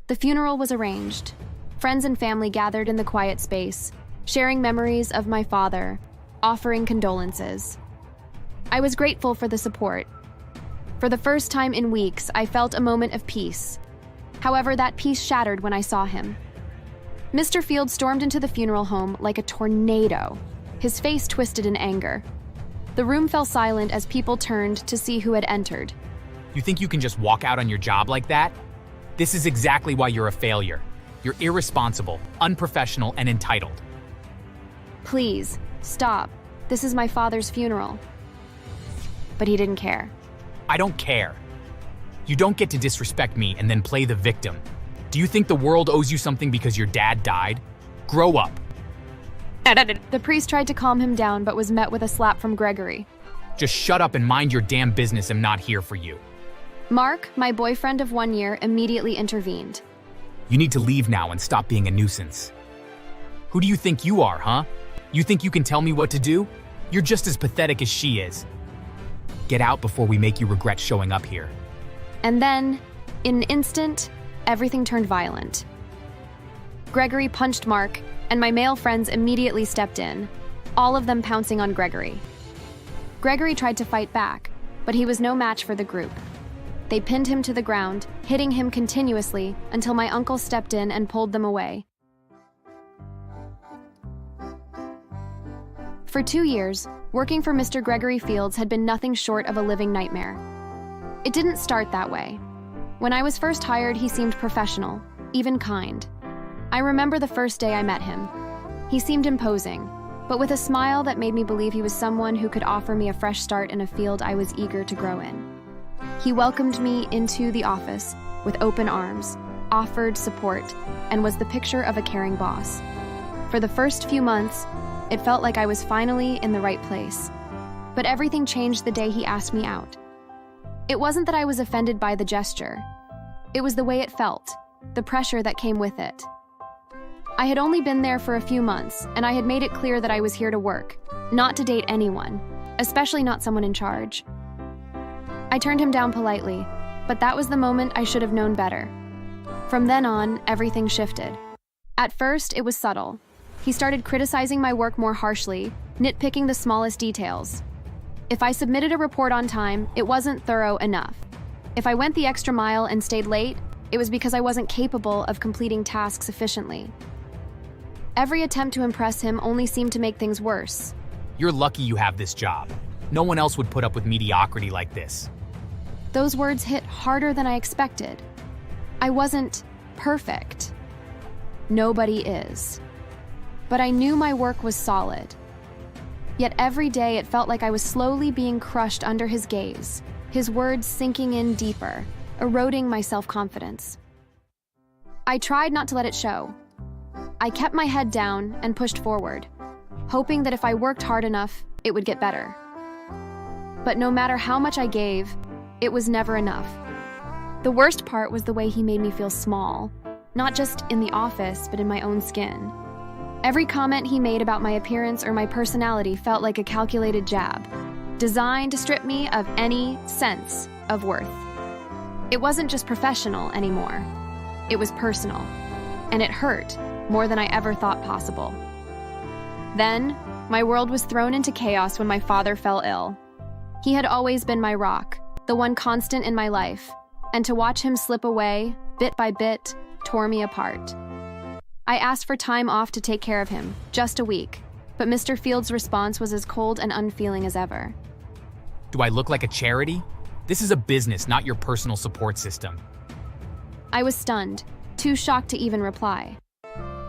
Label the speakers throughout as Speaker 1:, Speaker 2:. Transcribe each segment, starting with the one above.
Speaker 1: The funeral was arranged. Friends and family gathered in the quiet space, sharing memories of my father, offering condolences. I was grateful for the support. For the first time in weeks, I felt a moment of peace. However, that peace shattered when I saw him. Mr. Field stormed into the funeral home like a tornado, his face twisted in anger. The room fell silent as people turned to see who had entered.
Speaker 2: You think you can just walk out on your job like that? This is exactly why you're a failure. You're irresponsible, unprofessional, and entitled.
Speaker 1: Please, stop. This is my father's funeral. But he didn't care.
Speaker 2: I don't care. You don't get to disrespect me and then play the victim. Do you think the world owes you something because your dad died? Grow up.
Speaker 1: The priest tried to calm him down but was met with a slap from Gregory.
Speaker 2: Just shut up and mind your damn business. I'm not here for you.
Speaker 1: Mark, my boyfriend of 1 year, immediately intervened.
Speaker 2: You need to leave now and stop being a nuisance. Who do you think you are, huh? You think you can tell me what to do? You're just as pathetic as she is. Get out before we make you regret showing up here.
Speaker 1: And then, in an instant, everything turned violent. Gregory punched Mark, and my male friends immediately stepped in, all of them pouncing on Gregory. Gregory tried to fight back, but he was no match for the group. They pinned him to the ground, hitting him continuously until my uncle stepped in and pulled them away. For 2 years, working for Mr. Gregory Fields had been nothing short of a living nightmare. It didn't start that way. When I was first hired, he seemed professional, even kind. I remember the first day I met him. He seemed imposing, but with a smile that made me believe he was someone who could offer me a fresh start in a field I was eager to grow in. He welcomed me into the office with open arms, offered support, and was the picture of a caring boss. For the first few months, it felt like I was finally in the right place. But everything changed the day he asked me out. It wasn't that I was offended by the gesture. It was the way it felt, the pressure that came with it. I had only been there for a few months, and I had made it clear that I was here to work, not to date anyone, especially not someone in charge. I turned him down politely, but that was the moment I should have known better. From then on, everything shifted. At first, it was subtle. He started criticizing my work more harshly, nitpicking the smallest details. If I submitted a report on time, it wasn't thorough enough. If I went the extra mile and stayed late, it was because I wasn't capable of completing tasks efficiently. Every attempt to impress him only seemed to make things worse.
Speaker 2: You're lucky you have this job. No one else would put up with mediocrity like this.
Speaker 1: Those words hit harder than I expected. I wasn't perfect. Nobody is. But I knew my work was solid. Yet every day it felt like I was slowly being crushed under his gaze, his words sinking in deeper, eroding my self-confidence. I tried not to let it show. I kept my head down and pushed forward, hoping that if I worked hard enough, it would get better. But no matter how much I gave, it was never enough. The worst part was the way he made me feel small, not just in the office, but in my own skin. Every comment he made about my appearance or my personality felt like a calculated jab, designed to strip me of any sense of worth. It wasn't just professional anymore. It was personal, and it hurt more than I ever thought possible. Then, my world was thrown into chaos when my father fell ill. He had always been my rock, the one constant in my life, and to watch him slip away, bit by bit, tore me apart. I asked for time off to take care of him, just a week, but Mr. Field's response was as cold and unfeeling as ever.
Speaker 2: Do I look like a charity? This is a business, not your personal support system.
Speaker 1: I was stunned, too shocked to even reply.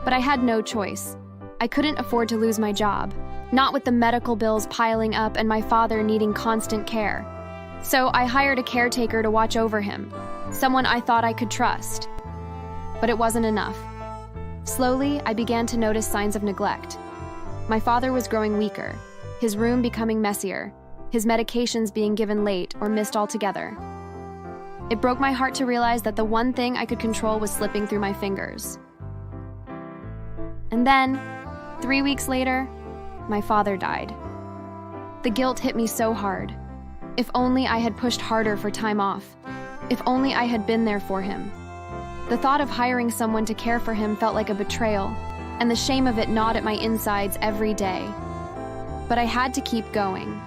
Speaker 1: But I had no choice. I couldn't afford to lose my job, not with the medical bills piling up and my father needing constant care. So I hired a caretaker to watch over him, someone I thought I could trust. But it wasn't enough. Slowly, I began to notice signs of neglect. My father was growing weaker, his room becoming messier, his medications being given late or missed altogether. It broke my heart to realize that the one thing I could control was slipping through my fingers. And then, 3 weeks later, my father died. The guilt hit me so hard. If only I had pushed harder for time off. If only I had been there for him. The thought of hiring someone to care for him felt like a betrayal, and the shame of it gnawed at my insides every day. But I had to keep going.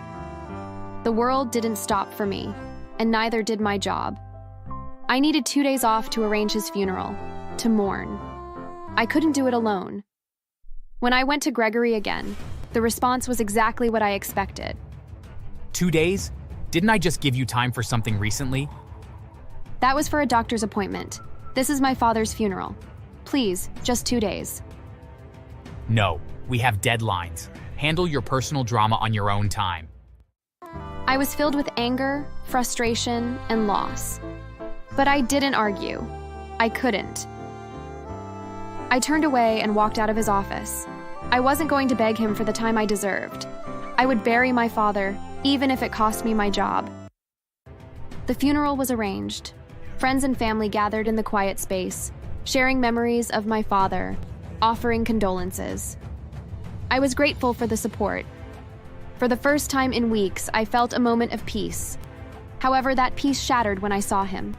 Speaker 1: The world didn't stop for me, and neither did my job. I needed 2 days off to arrange his funeral, to mourn. I couldn't do it alone. When I went to Gregory again, the response was exactly what I expected.
Speaker 2: 2 days? Didn't I just give you time for something recently?
Speaker 1: That was for a doctor's appointment. This is my father's funeral. Please, just 2 days.
Speaker 2: No, we have deadlines. Handle your personal drama on your own time.
Speaker 1: I was filled with anger, frustration, and loss. But I didn't argue. I couldn't. I turned away and walked out of his office. I wasn't going to beg him for the time I deserved. I would bury my father, even if it cost me my job. The funeral was arranged. Friends and family gathered in the quiet space, sharing memories of my father, offering condolences. I was grateful for the support. For the first time in weeks, I felt a moment of peace. However, that peace shattered when I saw him.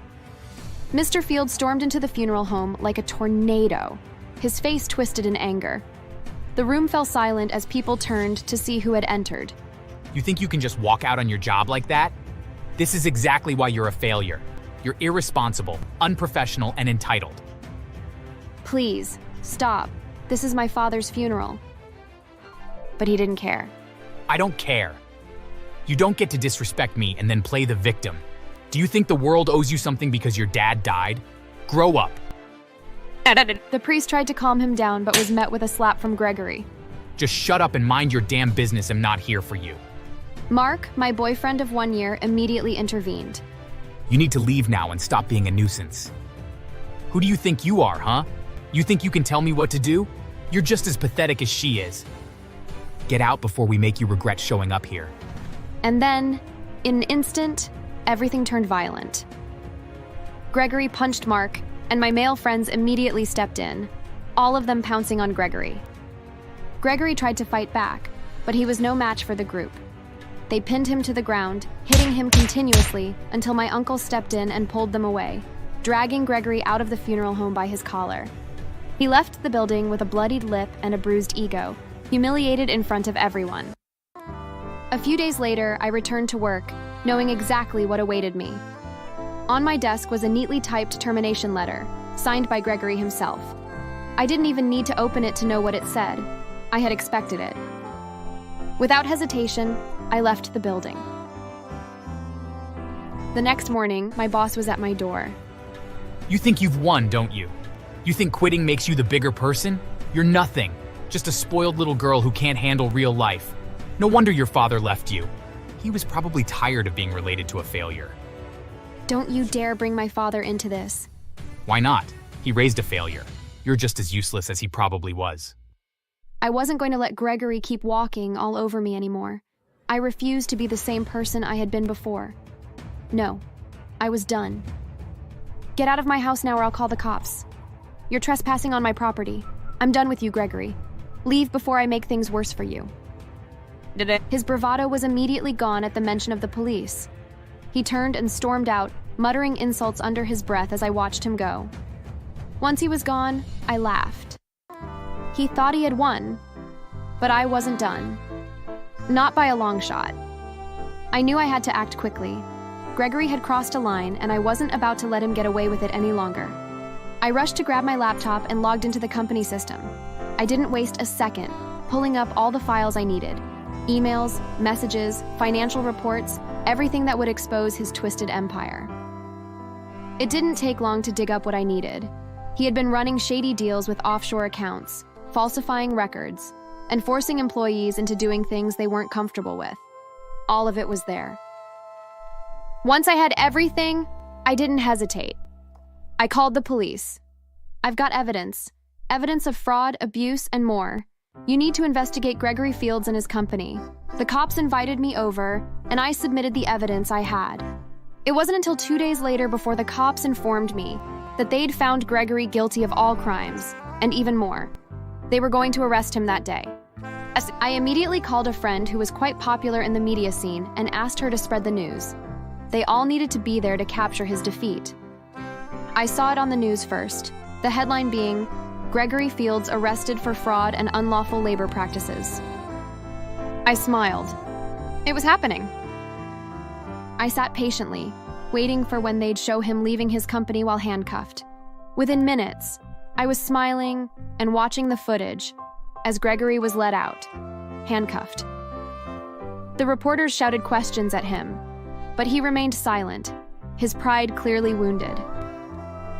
Speaker 1: Mr. Field stormed into the funeral home like a tornado, his face twisted in anger. The room fell silent as people turned to see who had entered.
Speaker 2: You think you can just walk out on your job like that? This is exactly why you're a failure. You're irresponsible, unprofessional, and entitled.
Speaker 1: Please, stop. This is my father's funeral. But he didn't care.
Speaker 2: I don't care. You don't get to disrespect me and then play the victim. Do you think the world owes you something because your dad died? Grow up.
Speaker 1: The priest tried to calm him down but was met with a slap from Gregory.
Speaker 2: Just shut up and mind your damn business. I'm not here for you.
Speaker 1: Mark, my boyfriend of 1 year, immediately intervened.
Speaker 2: You need to leave now and stop being a nuisance. Who do you think you are, huh? You think you can tell me what to do? You're just as pathetic as she is. Get out before we make you regret showing up here.
Speaker 1: And then, in an instant, everything turned violent. Gregory punched Mark, and my male friends immediately stepped in, all of them pouncing on Gregory. Gregory tried to fight back, but he was no match for the group. They pinned him to the ground, hitting him continuously until my uncle stepped in and pulled them away, dragging Gregory out of the funeral home by his collar. He left the building with a bloodied lip and a bruised ego, humiliated in front of everyone. A few days later, I returned to work, knowing exactly what awaited me. On my desk was a neatly typed termination letter, signed by Gregory himself. I didn't even need to open it to know what it said. I had expected it. Without hesitation, I left the building. The next morning, my boss was at my door.
Speaker 2: You think you've won, don't you? You think quitting makes you the bigger person? You're nothing. Just a spoiled little girl who can't handle real life. No wonder your father left you. He was probably tired of being related to a failure.
Speaker 1: Don't you dare bring my father into this.
Speaker 2: Why not? He raised a failure. You're just as useless as he probably was.
Speaker 1: I wasn't going to let Gregory keep walking all over me anymore. I refused to be the same person I had been before. No, I was done. Get out of my house now or I'll call the cops. You're trespassing on my property. I'm done with you, Gregory. Leave before I make things worse for you. His bravado was immediately gone at the mention of the police. He turned and stormed out, muttering insults under his breath as I watched him go. Once he was gone, I laughed. He thought he had won, but I wasn't done. Not by a long shot. I knew I had to act quickly. Gregory had crossed a line, and I wasn't about to let him get away with it any longer. I rushed to grab my laptop and logged into the company system. I didn't waste a second, pulling up all the files I needed. Emails, messages, financial reports, everything that would expose his twisted empire. It didn't take long to dig up what I needed. He had been running shady deals with offshore accounts, falsifying records, and forcing employees into doing things they weren't comfortable with. All of it was there. Once I had everything, I didn't hesitate. I called the police. I've got evidence of fraud, abuse, and more. You need to investigate Gregory Fields and his company. The cops invited me over, and I submitted the evidence I had. It wasn't until 2 days later before the cops informed me that they'd found Gregory guilty of all crimes, and even more. They were going to arrest him that day. I immediately called a friend who was quite popular in the media scene and asked her to spread the news. They all needed to be there to capture his defeat. I saw it on the news first, the headline being, "Gregory Fields arrested for fraud and unlawful labor practices." I smiled. It was happening. I sat patiently, waiting for when they'd show him leaving his company while handcuffed. Within minutes, I was smiling and watching the footage as Gregory was let out, handcuffed. The reporters shouted questions at him, but he remained silent, his pride clearly wounded.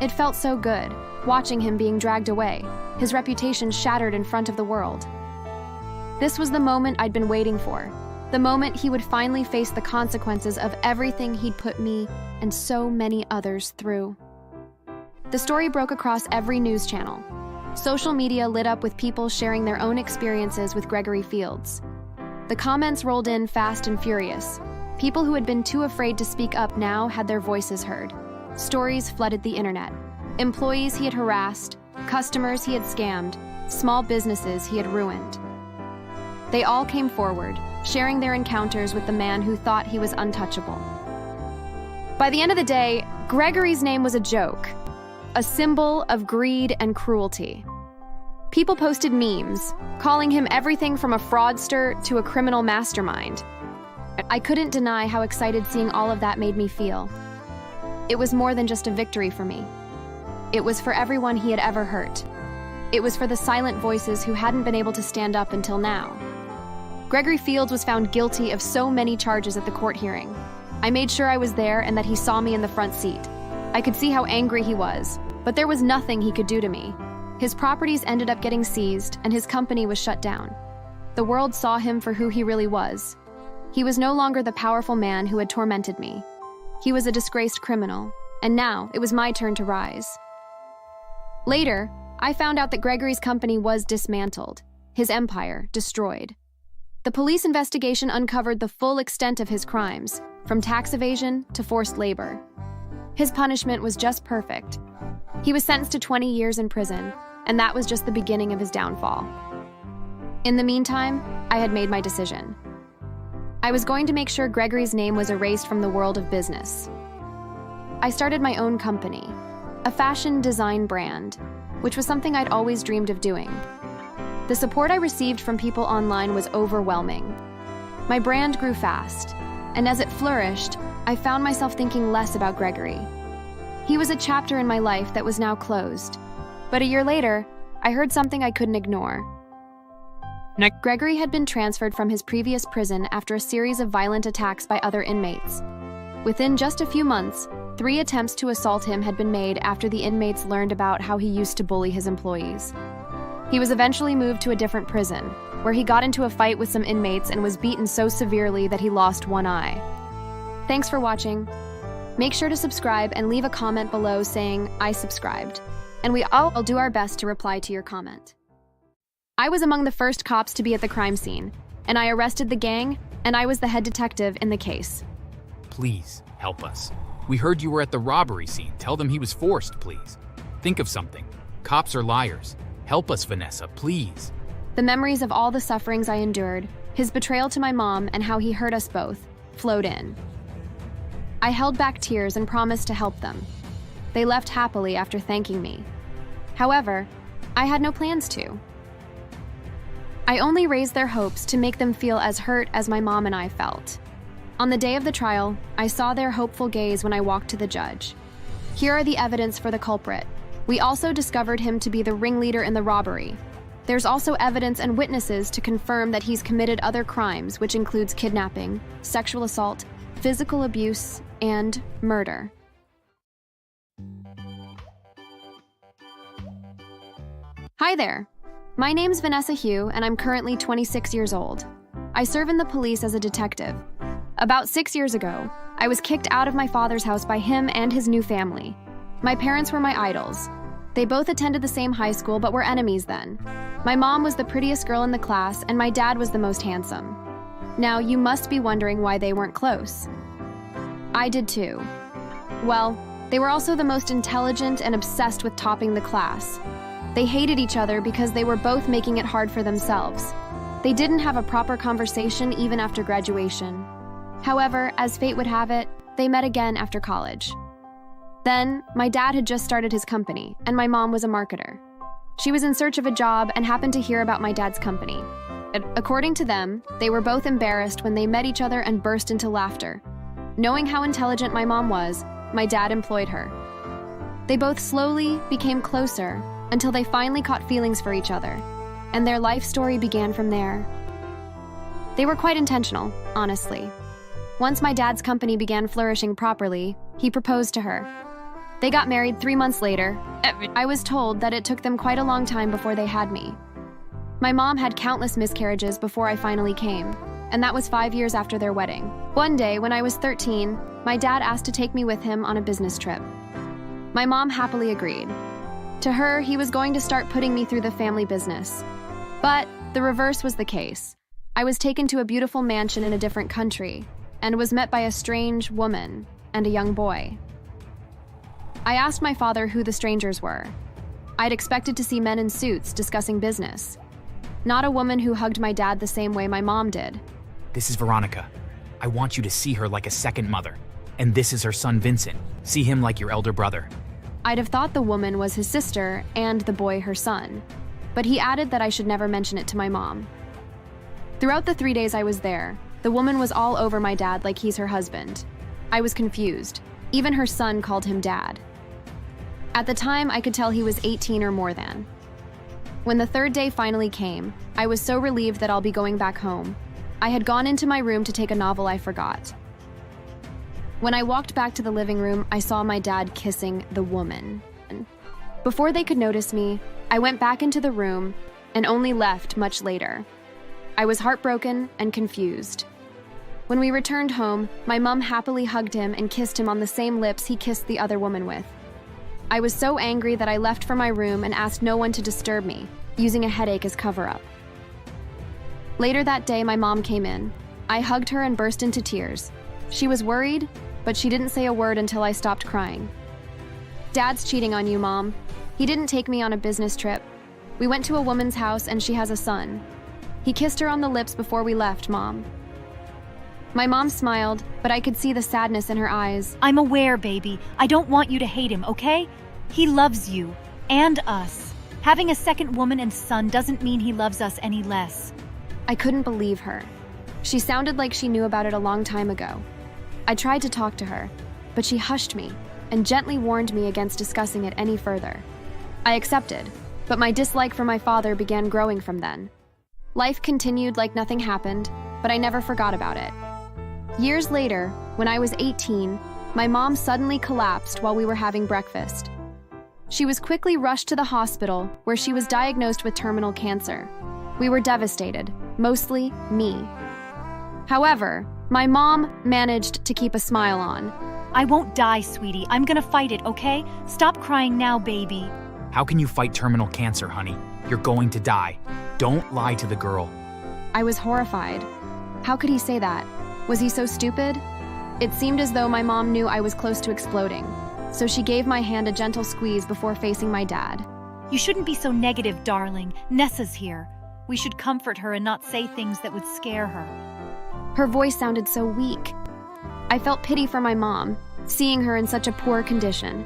Speaker 1: It felt so good, watching him being dragged away, his reputation shattered in front of the world. This was the moment I'd been waiting for, the moment he would finally face the consequences of everything he'd put me and so many others through. The story broke across every news channel. Social media lit up with people sharing their own experiences with Gregory Fields. The comments rolled in fast and furious. People who had been too afraid to speak up now had their voices heard. Stories flooded the internet. Employees he had harassed, customers he had scammed, small businesses he had ruined. They all came forward, sharing their encounters with the man who thought he was untouchable. By the end of the day, Gregory's name was a joke, a symbol of greed and cruelty. People posted memes, calling him everything from a fraudster to a criminal mastermind. I couldn't deny how excited seeing all of that made me feel. It was more than just a victory for me. It was for everyone he had ever hurt. It was for the silent voices who hadn't been able to stand up until now. Gregory Fields was found guilty of so many charges at the court hearing. I made sure I was there and that he saw me in the front seat. I could see how angry he was, but there was nothing he could do to me. His properties ended up getting seized and his company was shut down. The world saw him for who he really was. He was no longer the powerful man who had tormented me. He was a disgraced criminal, and now it was my turn to rise. Later, I found out that Gregory's company was dismantled, his empire destroyed. The police investigation uncovered the full extent of his crimes, from tax evasion to forced labor. His punishment was just perfect. He was sentenced to 20 years in prison, and that was just the beginning of his downfall. In the meantime, I had made my decision. I was going to make sure Gregory's name was erased from the world of business. I started my own company, a fashion design brand, which was something I'd always dreamed of doing. The support I received from people online was overwhelming. My brand grew fast, and as it flourished, I found myself thinking less about Gregory. He was a chapter in my life that was now closed. But a year later, I heard something I couldn't ignore. Gregory had been transferred from his previous prison after a series of violent attacks by other inmates. Within just a few months, 3 attempts to assault him had been made after the inmates learned about how he used to bully his employees. He was eventually moved to a different prison, where he got into a fight with some inmates and was beaten so severely that he lost one eye. Thanks for watching. Make sure to subscribe and leave a comment below saying, "I subscribed." And we all will do our best to reply to your comment. I was among the first cops to be at the crime scene, and I arrested the gang, and I was the head detective in the case.
Speaker 2: Please, help us. We heard you were at the robbery scene. Tell them he was forced, please. Think of something. Cops are liars. Help us, Vanessa, please.
Speaker 1: The memories of all the sufferings I endured, his betrayal to my mom, and how he hurt us both, flowed in. I held back tears and promised to help them. They left happily after thanking me. However, I had no plans to. I only raised their hopes to make them feel as hurt as my mom and I felt. On the day of the trial, I saw their hopeful gaze when I walked to the judge. Here are the evidence for the culprit. We also discovered him to be the ringleader in the robbery. There's also evidence and witnesses to confirm that he's committed other crimes, which includes kidnapping, sexual assault, physical abuse, and murder. Hi there. My name's Vanessa Hugh, and I'm currently 26 years old. I serve in the police as a detective. About 6 years ago, I was kicked out of my father's house by him and his new family. My parents were my idols. They both attended the same high school but were enemies then. My mom was the prettiest girl in the class, and my dad was the most handsome. Now, you must be wondering why they weren't close. I did too. Well, they were also the most intelligent and obsessed with topping the class. They hated each other because they were both making it hard for themselves. They didn't have a proper conversation even after graduation. However, as fate would have it, they met again after college. Then, my dad had just started his company, and my mom was a marketer. She was in search of a job and happened to hear about my dad's company. According to them, they were both embarrassed when they met each other and burst into laughter. Knowing how intelligent my mom was, my dad employed her. They both slowly became closer until they finally caught feelings for each other, and their life story began from there. They were quite intentional, honestly. Once my dad's company began flourishing properly, he proposed to her. They got married 3 months later. I was told that it took them quite a long time before they had me. My mom had countless miscarriages before I finally came, and that was 5 years after their wedding. One day, when I was 13, my dad asked to take me with him on a business trip. My mom happily agreed. To her, he was going to start putting me through the family business. But the reverse was the case. I was taken to a beautiful mansion in a different country, and was met by a strange woman and a young boy. I asked my father who the strangers were. I'd expected to see men in suits discussing business, not a woman who hugged my dad the same way my mom did.
Speaker 2: This is Veronica. I want you to see her like a second mother. And this is her son, Vincent. See him like your elder brother.
Speaker 1: I'd have thought the woman was his sister and the boy her son, but he added that I should never mention it to my mom. Throughout the 3 days I was there, the woman was all over my dad like he's her husband. I was confused. Even her son called him dad. At the time, I could tell he was 18 or more than. When the third day finally came, I was so relieved that I'll be going back home. I had gone into my room to take a novel I forgot. When I walked back to the living room, I saw my dad kissing the woman. Before they could notice me, I went back into the room and only left much later. I was heartbroken and confused. When we returned home, my mom happily hugged him and kissed him on the same lips he kissed the other woman with. I was so angry that I left for my room and asked no one to disturb me, using a headache as cover-up. Later that day, my mom came in. I hugged her and burst into tears. She was worried, but she didn't say a word until I stopped crying. Dad's cheating on you, Mom. He didn't take me on a business trip. We went to a woman's house and she has a son. He kissed her on the lips before we left, Mom. My mom smiled, but I could see the sadness in her eyes.
Speaker 3: I'm aware, baby. I don't want you to hate him, okay? He loves you. And us. Having a second woman and son doesn't mean he loves us any less.
Speaker 1: I couldn't believe her. She sounded like she knew about it a long time ago. I tried to talk to her, but she hushed me and gently warned me against discussing it any further. I accepted, but my dislike for my father began growing from then. Life continued like nothing happened, but I never forgot about it. Years later, when I was 18, my mom suddenly collapsed while we were having breakfast. She was quickly rushed to the hospital, where she was diagnosed with terminal cancer. We were devastated, mostly me. However, my mom managed to keep a smile on.
Speaker 3: I won't die, sweetie. I'm gonna fight it, okay? Stop crying now, baby.
Speaker 2: How can you fight terminal cancer, honey? You're going to die. Don't lie to the girl.
Speaker 1: I was horrified. How could he say that? Was he so stupid? It seemed as though my mom knew I was close to exploding, so she gave my hand a gentle squeeze before facing my dad.
Speaker 3: You shouldn't be so negative, darling. Nessa's here. We should comfort her and not say things that would scare her.
Speaker 1: Her voice sounded so weak. I felt pity for my mom, seeing her in such a poor condition.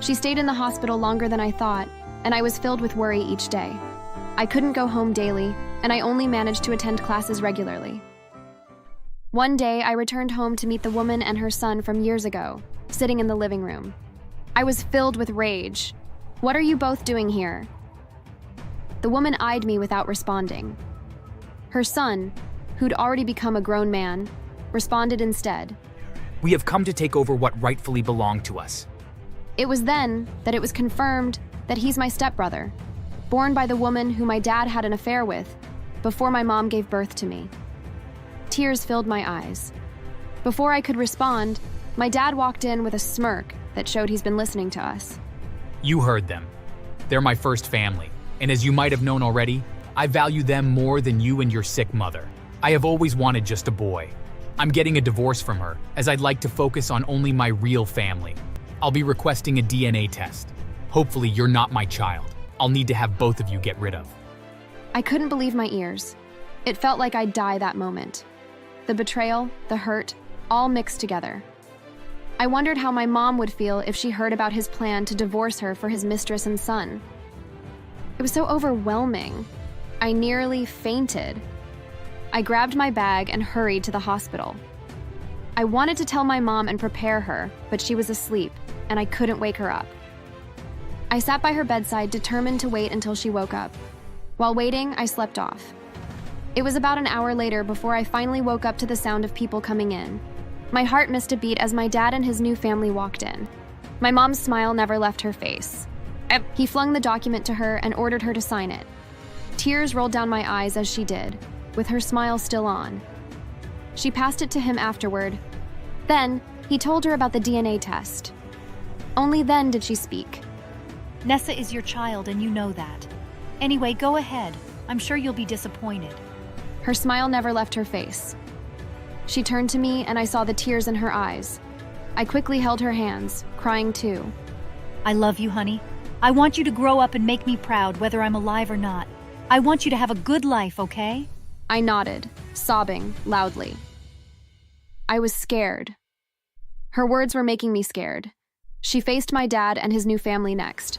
Speaker 1: She stayed in the hospital longer than I thought, and I was filled with worry each day. I couldn't go home daily, and I only managed to attend classes regularly. One day, I returned home to meet the woman and her son from years ago, sitting in the living room. I was filled with rage. "What are you both doing here?" The woman eyed me without responding. Her son, who'd already become a grown man, responded instead.
Speaker 2: We have come to take over what rightfully belonged to us.
Speaker 1: It was then that it was confirmed that he's my stepbrother, born by the woman who my dad had an affair with before my mom gave birth to me. Tears filled my eyes. Before I could respond, my dad walked in with a smirk that showed he's been listening to us.
Speaker 2: You heard them. They're my first family, and as you might have known already, I value them more than you and your sick mother. I have always wanted just a boy. I'm getting a divorce from her, as I'd like to focus on only my real family. I'll be requesting a DNA test. Hopefully you're not my child. I'll need to have both of you get rid of.
Speaker 1: I couldn't believe my ears. It felt like I'd die that moment. The betrayal, the hurt, all mixed together. I wondered how my mom would feel if she heard about his plan to divorce her for his mistress and son. It was so overwhelming. I nearly fainted. I grabbed my bag and hurried to the hospital. I wanted to tell my mom and prepare her, but she was asleep, and I couldn't wake her up. I sat by her bedside, determined to wait until she woke up. While waiting, I slept off. It was about an hour later before I finally woke up to the sound of people coming in. My heart missed a beat as my dad and his new family walked in. My mom's smile never left her face. He flung the document to her and ordered her to sign it. Tears rolled down my eyes as she did, with her smile still on. She passed it to him afterward. Then, he told her about the DNA test. Only then did she speak.
Speaker 3: Nessa is your child and you know that. Anyway, go ahead. I'm sure you'll be disappointed.
Speaker 1: Her smile never left her face. She turned to me and I saw the tears in her eyes. I quickly held her hands, crying too.
Speaker 3: I love you, honey. I want you to grow up and make me proud whether I'm alive or not. I want you to have a good life, okay?
Speaker 1: I nodded, sobbing loudly. I was scared. Her words were making me scared. She faced my dad and his new family next.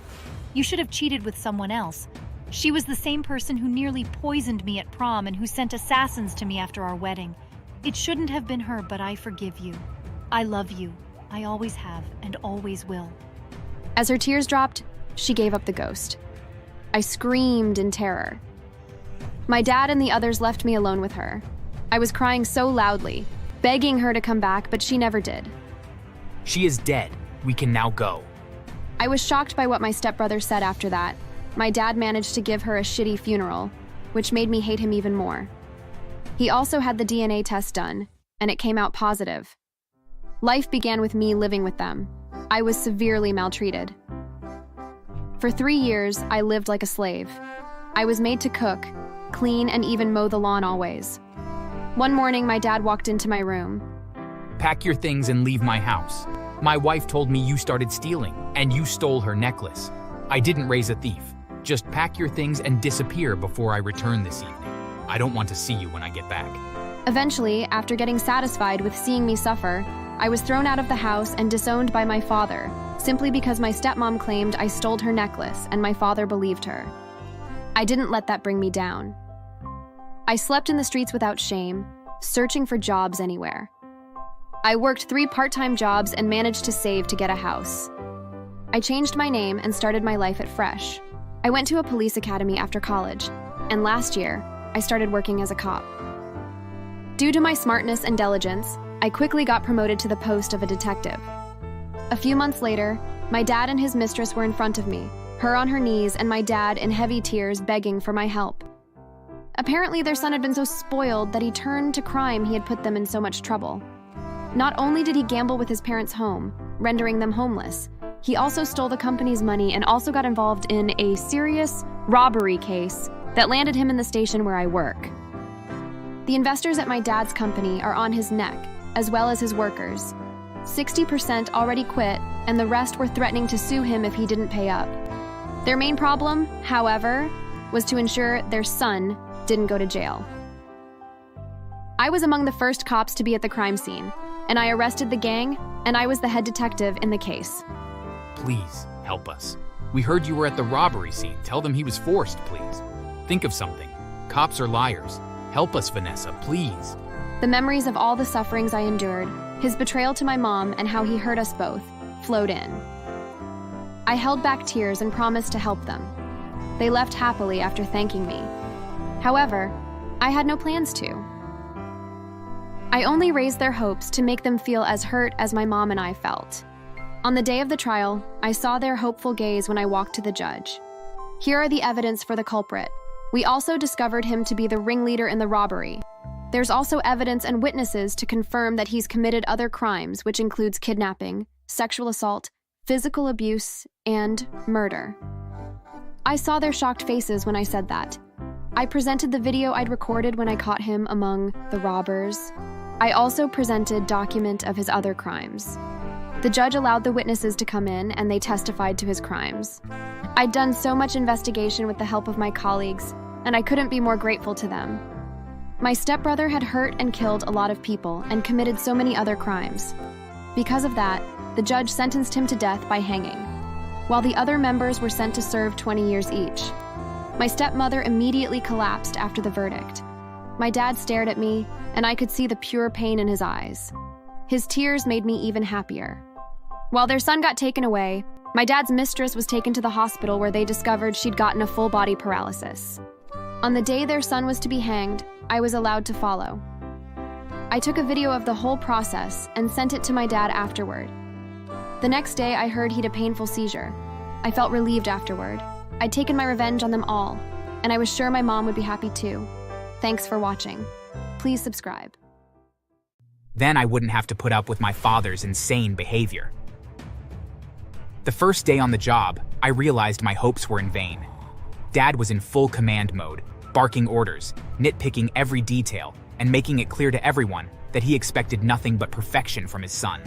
Speaker 3: You should have cheated with someone else. She was the same person who nearly poisoned me at prom and who sent assassins to me after our wedding. It shouldn't have been her, but I forgive you. I love you. I always have and always will.
Speaker 1: As her tears dropped, she gave up the ghost. I screamed in terror. My dad and the others left me alone with her. I was crying so loudly, begging her to come back, but she never did.
Speaker 2: She is dead. We can now go.
Speaker 1: I was shocked by what my stepbrother said after that. My dad managed to give her a shitty funeral, which made me hate him even more. He also had the DNA test done, and it came out positive. Life began with me living with them. I was severely maltreated. For 3 years, I lived like a slave. I was made to cook, clean, and even mow the lawn always. One morning, my dad walked into my room.
Speaker 2: Pack your things and leave my house. My wife told me you started stealing, and you stole her necklace. I didn't raise a thief. Just pack your things and disappear before I return this evening. I don't want to see you when I get back.
Speaker 1: Eventually, after getting satisfied with seeing me suffer, I was thrown out of the house and disowned by my father, simply because my stepmom claimed I stole her necklace and my father believed her. I didn't let that bring me down. I slept in the streets without shame, searching for jobs anywhere. I worked 3 part-time jobs and managed to save to get a house. I changed my name and started my life at Fresh. I went to a police academy after college, and last year, I started working as a cop. Due to my smartness and diligence, I quickly got promoted to the post of a detective. A few months later, my dad and his mistress were in front of me, her on her knees and my dad in heavy tears begging for my help. Apparently, their son had been so spoiled that he turned to crime. He had put them in so much trouble. Not only did he gamble with his parents' home, rendering them homeless, he also stole the company's money and also got involved in a serious robbery case that landed him in the station where I work. The investors at my dad's company are on his neck, as well as his workers. 60% already quit, and the rest were threatening to sue him if he didn't pay up. Their main problem, however, was to ensure their son didn't go to jail. I was among the first cops to be at the crime scene, and I arrested the gang, and I was the head detective in the case.
Speaker 2: Please, help us. We heard you were at the robbery scene. Tell them he was forced, please. Think of something. Cops are liars. Help us, Vanessa, please.
Speaker 1: The memories of all the sufferings I endured, his betrayal to my mom, and how he hurt us both, flowed in. I held back tears and promised to help them. They left happily after thanking me. However, I had no plans to. I only raised their hopes to make them feel as hurt as my mom and I felt. On the day of the trial, I saw their hopeful gaze when I walked to the judge. Here are the evidence for the culprit. We also discovered him to be the ringleader in the robbery. There's also evidence and witnesses to confirm that he's committed other crimes, which includes kidnapping, sexual assault, physical abuse, and murder. I saw their shocked faces when I said that. I presented the video I'd recorded when I caught him among the robbers. I also presented document of his other crimes. The judge allowed the witnesses to come in, and they testified to his crimes. I'd done so much investigation with the help of my colleagues, and I couldn't be more grateful to them. My stepbrother had hurt and killed a lot of people and committed so many other crimes. Because of that, the judge sentenced him to death by hanging, while the other members were sent to serve 20 years each. My stepmother immediately collapsed after the verdict. My dad stared at me, and I could see the pure pain in his eyes. His tears made me even happier. While their son got taken away, my dad's mistress was taken to the hospital where they discovered she'd gotten a full-body paralysis. On the day their son was to be hanged, I was allowed to follow. I took a video of the whole process and sent it to my dad afterward. The next day, I heard he'd a painful seizure. I felt relieved afterward. I'd taken my revenge on them all, and I was sure my mom would be happy too. Thanks for watching. Please subscribe.
Speaker 2: Then I wouldn't have to put up with my father's insane behavior. The first day on the job, I realized my hopes were in vain. Dad was in full command mode, barking orders, nitpicking every detail, and making it clear to everyone that he expected nothing but perfection from his son.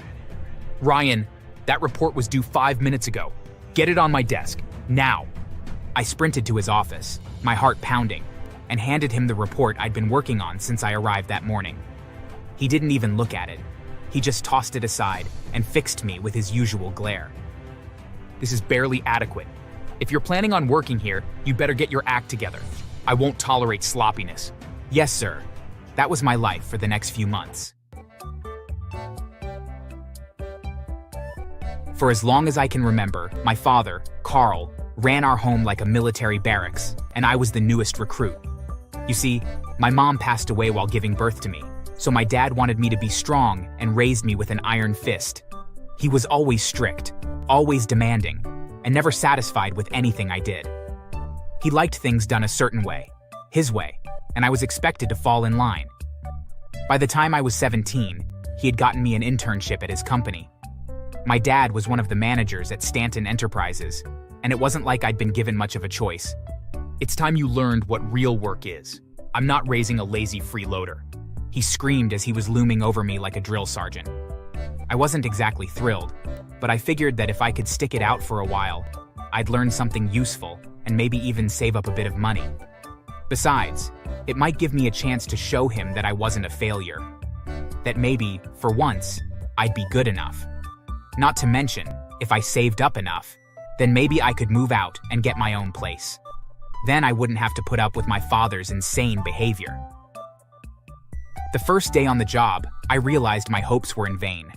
Speaker 2: "Ryan, that report was due 5 minutes ago. Get it on my desk, now." I sprinted to his office, my heart pounding, and handed him the report I'd been working on since I arrived that morning. He didn't even look at it. He just tossed it aside and fixed me with his usual glare. "This is barely adequate. If you're planning on working here, you better get your act together. I won't tolerate sloppiness." "Yes, sir." That was my life for the next few months. For as long as I can remember, my father, Carl, ran our home like a military barracks, and I was the newest recruit. You see, my mom passed away while giving birth to me, so my dad wanted me to be strong and raised me with an iron fist. He was always strict, always demanding, and never satisfied with anything I did. He liked things done a certain way, his way, and I was expected to fall in line. By the time I was 17, he had gotten me an internship at his company. My dad was one of the managers at Stanton Enterprises, and it wasn't like I'd been given much of a choice. "It's time you learned what real work is. I'm not raising a lazy freeloader," he screamed as he was looming over me like a drill sergeant. I wasn't exactly thrilled, but I figured that if I could stick it out for a while, I'd learn something useful and maybe even save up a bit of money. Besides, it might give me a chance to show him that I wasn't a failure. That maybe, for once, I'd be good enough. Not to mention, if I saved up enough, then maybe I could move out and get my own place. Then I wouldn't have to put up with my father's insane behavior. The first day on the job, I realized my hopes were in vain.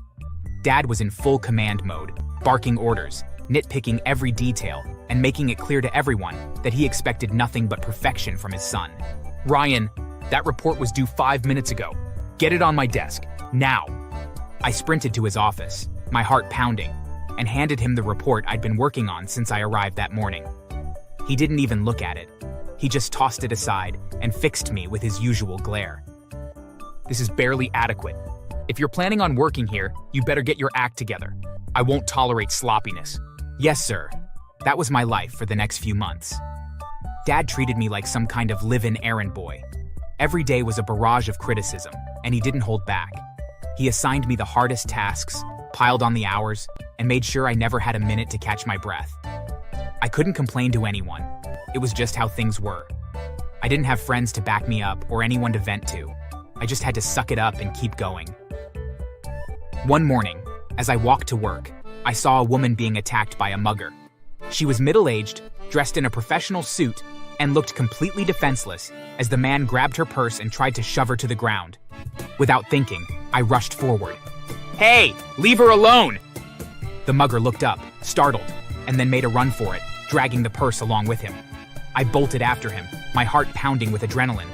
Speaker 2: Dad was in full command mode, barking orders, nitpicking every detail, and making it clear to everyone that he expected nothing but perfection from his son. "Ryan, that report was due 5 minutes ago. Get it on my desk, now." I sprinted to his office, my heart pounding, and handed him the report I'd been working on since I arrived that morning. He didn't even look at it. He just tossed it aside and fixed me with his usual glare. "This is barely adequate. If you're planning on working here, you better get your act together. I won't tolerate sloppiness." "Yes, sir." That was my life for the next few months. Dad treated me like some kind of live-in errand boy. Every day was a barrage of criticism, and he didn't hold back. He assigned me the hardest tasks, piled on the hours, and made sure I never had a minute to catch my breath. I couldn't complain to anyone. It was just how things were. I didn't have friends to back me up or anyone to vent to. I just had to suck it up and keep going. One morning, as I walked to work, I saw a woman being attacked by a mugger. She was middle-aged, dressed in a professional suit, and looked completely defenseless as the man grabbed her purse and tried to shove her to the ground. Without thinking, I rushed forward. "Hey, leave her alone!" The mugger looked up, startled, and then made a run for it, dragging the purse along with him. I bolted after him, my heart pounding with adrenaline.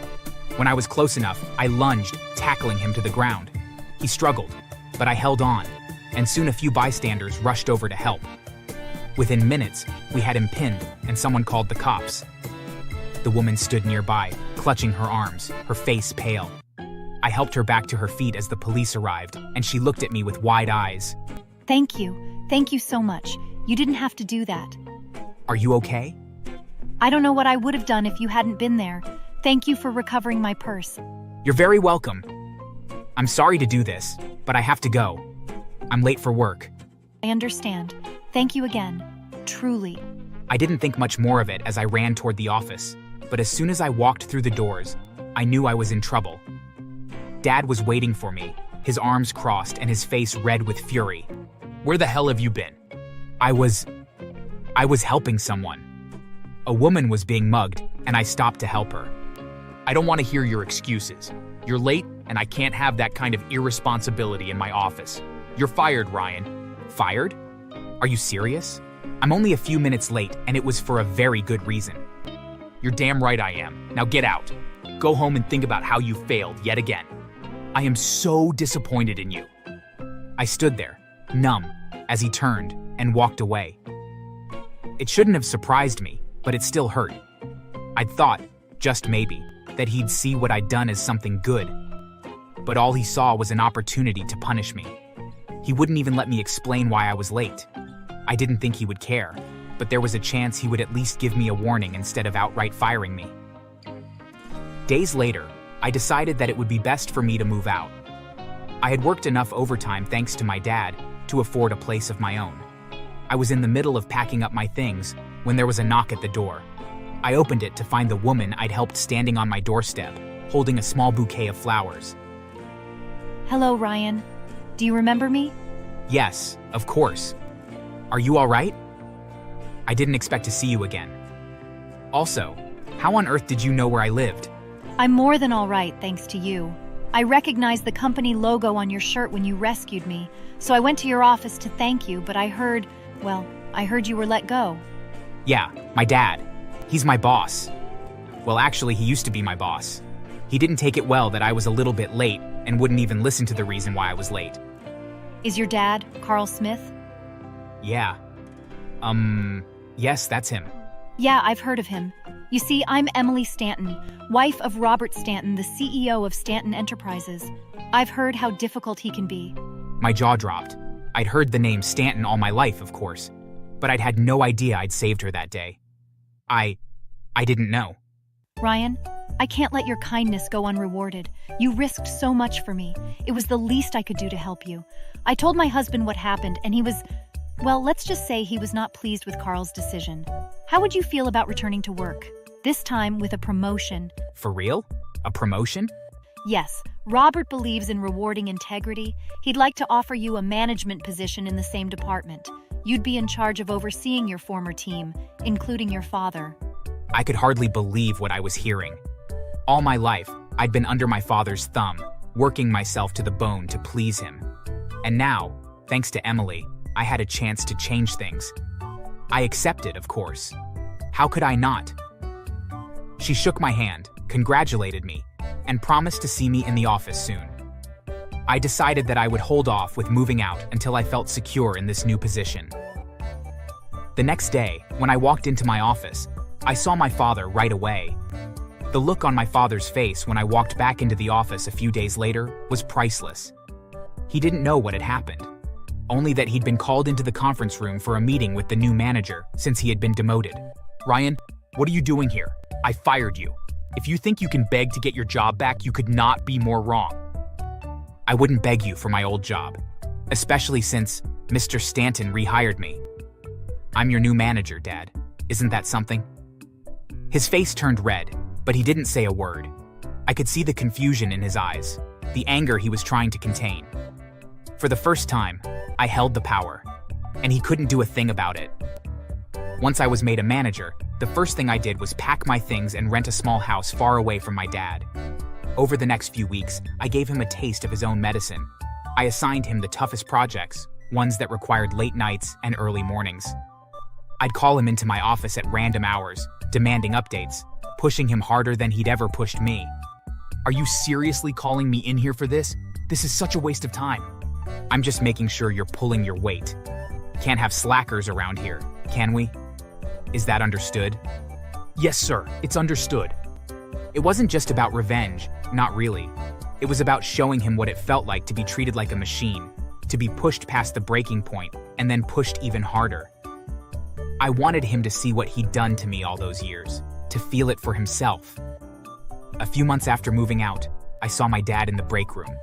Speaker 2: When I was close enough, I lunged, tackling him to the ground. He struggled, but I held on, and soon a few bystanders rushed over to help. Within minutes, we had him pinned, and someone called the cops. The woman stood nearby, clutching her arms, her face pale. I helped her back to her feet as the police arrived, and she looked at me with wide eyes.
Speaker 3: Thank you. Thank you so much. You didn't have to do that.
Speaker 2: "Are you okay?"
Speaker 3: I don't know what I would have done if you hadn't been there. Thank you for recovering my purse.
Speaker 2: "You're very welcome. I'm sorry to do this, but I have to go. I'm late for work."
Speaker 3: I understand. Thank you again. Truly.
Speaker 2: I didn't think much more of it as I ran toward the office, but as soon as I walked through the doors, I knew I was in trouble. Dad was waiting for me, his arms crossed and his face red with fury. Where the hell have you been? I was helping someone. A woman was being mugged, and I stopped to help her. I don't want to hear your excuses. You're late, and I can't have that kind of irresponsibility in my office. You're fired, Ryan. Fired? Are you serious? I'm only a few minutes late, and it was for a very good reason. You're damn right I am. Now get out. Go home and think about how you failed yet again. I am so disappointed in you. I stood there, numb, as he turned and walked away. It shouldn't have surprised me, but it still hurt. I'd thought, just maybe, that he'd see what I'd done as something good. But all he saw was an opportunity to punish me. He wouldn't even let me explain why I was late. I didn't think he would care, but there was a chance he would at least give me a warning instead of outright firing me. Days later, I decided that it would be best for me to move out. I had worked enough overtime thanks to my dad to afford a place of my own. I was in the middle of packing up my things when there was a knock at the door. I opened it to find the woman I'd helped standing on my doorstep, holding a small bouquet of flowers.
Speaker 3: Hello, Ryan. Do you remember me?
Speaker 2: Yes, of course. Are you all right? I didn't expect to see you again. Also, how on earth did you know where I lived?
Speaker 3: I'm more than all right, thanks to you. I recognized the company logo on your shirt when you rescued me, so I went to your office to thank you, but I heard you were let go.
Speaker 2: Yeah, my dad. He's my boss. Well, actually, he used to be my boss. He didn't take it well that I was a little bit late and wouldn't even listen to the reason why I was late.
Speaker 3: Is your dad Carl Smith?
Speaker 2: Yeah. Yes, that's him.
Speaker 3: Yeah, I've heard of him. You see, I'm Emily Stanton, wife of Robert Stanton, the CEO of Stanton Enterprises. I've heard how difficult he can be.
Speaker 2: My jaw dropped. I'd heard the name Stanton all my life, of course, but I'd had no idea I'd saved her that day. I didn't know.
Speaker 3: Ryan, I can't let your kindness go unrewarded. You risked so much for me. It was the least I could do to help you. I told my husband what happened, and he was, well, let's just say he was not pleased with Carl's decision. How would you feel about returning to work? This time with a promotion.
Speaker 2: For real? A promotion?
Speaker 3: Yes, Robert believes in rewarding integrity. He'd like to offer you a management position in the same department. You'd be in charge of overseeing your former team, including your father.
Speaker 2: I could hardly believe what I was hearing. All my life, I'd been under my father's thumb, working myself to the bone to please him. And now, thanks to Emily, I had a chance to change things. I accepted, of course. How could I not? She shook my hand, congratulated me, and promised to see me in the office soon. I decided that I would hold off with moving out until I felt secure in this new position. The next day, when I walked into my office, I saw my father right away. The look on my father's face when I walked back into the office a few days later was priceless. He didn't know what had happened, only that he'd been called into the conference room for a meeting with the new manager since he had been demoted. Ryan, what are you doing here? I fired you. If you think you can beg to get your job back, you could not be more wrong. I wouldn't beg you for my old job, especially since Mr. Stanton rehired me. I'm your new manager, Dad. Isn't that something? His face turned red, but he didn't say a word. I could see the confusion in his eyes, the anger he was trying to contain. For the first time, I held the power, and he couldn't do a thing about it. Once I was made a manager, the first thing I did was pack my things and rent a small house far away from my dad. Over the next few weeks, I gave him a taste of his own medicine. I assigned him the toughest projects, ones that required late nights and early mornings. I'd call him into my office at random hours, demanding updates, pushing him harder than he'd ever pushed me. Are you seriously calling me in here for this? This is such a waste of time. I'm just making sure you're pulling your weight. Can't have slackers around here, can we? Is that understood? Yes, sir, it's understood. It wasn't just about revenge, not really. It was about showing him what it felt like to be treated like a machine, to be pushed past the breaking point and then pushed even harder. I wanted him to see what he'd done to me all those years, to feel it for himself. A few months after moving out, I saw my dad in the break room.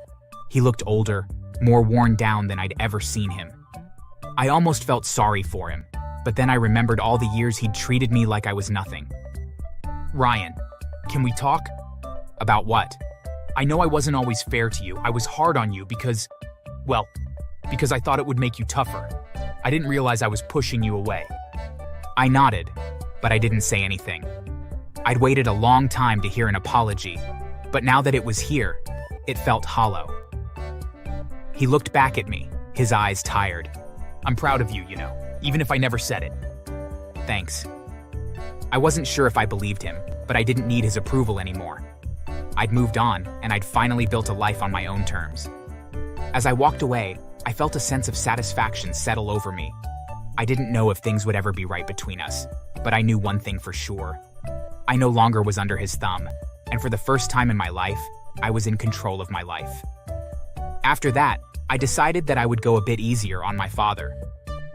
Speaker 2: He looked older, more worn down than I'd ever seen him. I almost felt sorry for him, but then I remembered all the years he'd treated me like I was nothing. Ryan, can we talk? About what? I know I wasn't always fair to you. I was hard on you because because I thought it would make you tougher. I didn't realize I was pushing you away. I nodded, but I didn't say anything. I'd waited a long time to hear an apology, but now that it was here, it felt hollow. He looked back at me, his eyes tired. I'm proud of you, even if I never said it. Thanks. I wasn't sure if I believed him, but I didn't need his approval anymore. I'd moved on, and I'd finally built a life on my own terms. As I walked away, I felt a sense of satisfaction settle over me. I didn't know if things would ever be right between us, but I knew one thing for sure. I no longer was under his thumb, and for the first time in my life, I was in control of my life. After that, I decided that I would go a bit easier on my father.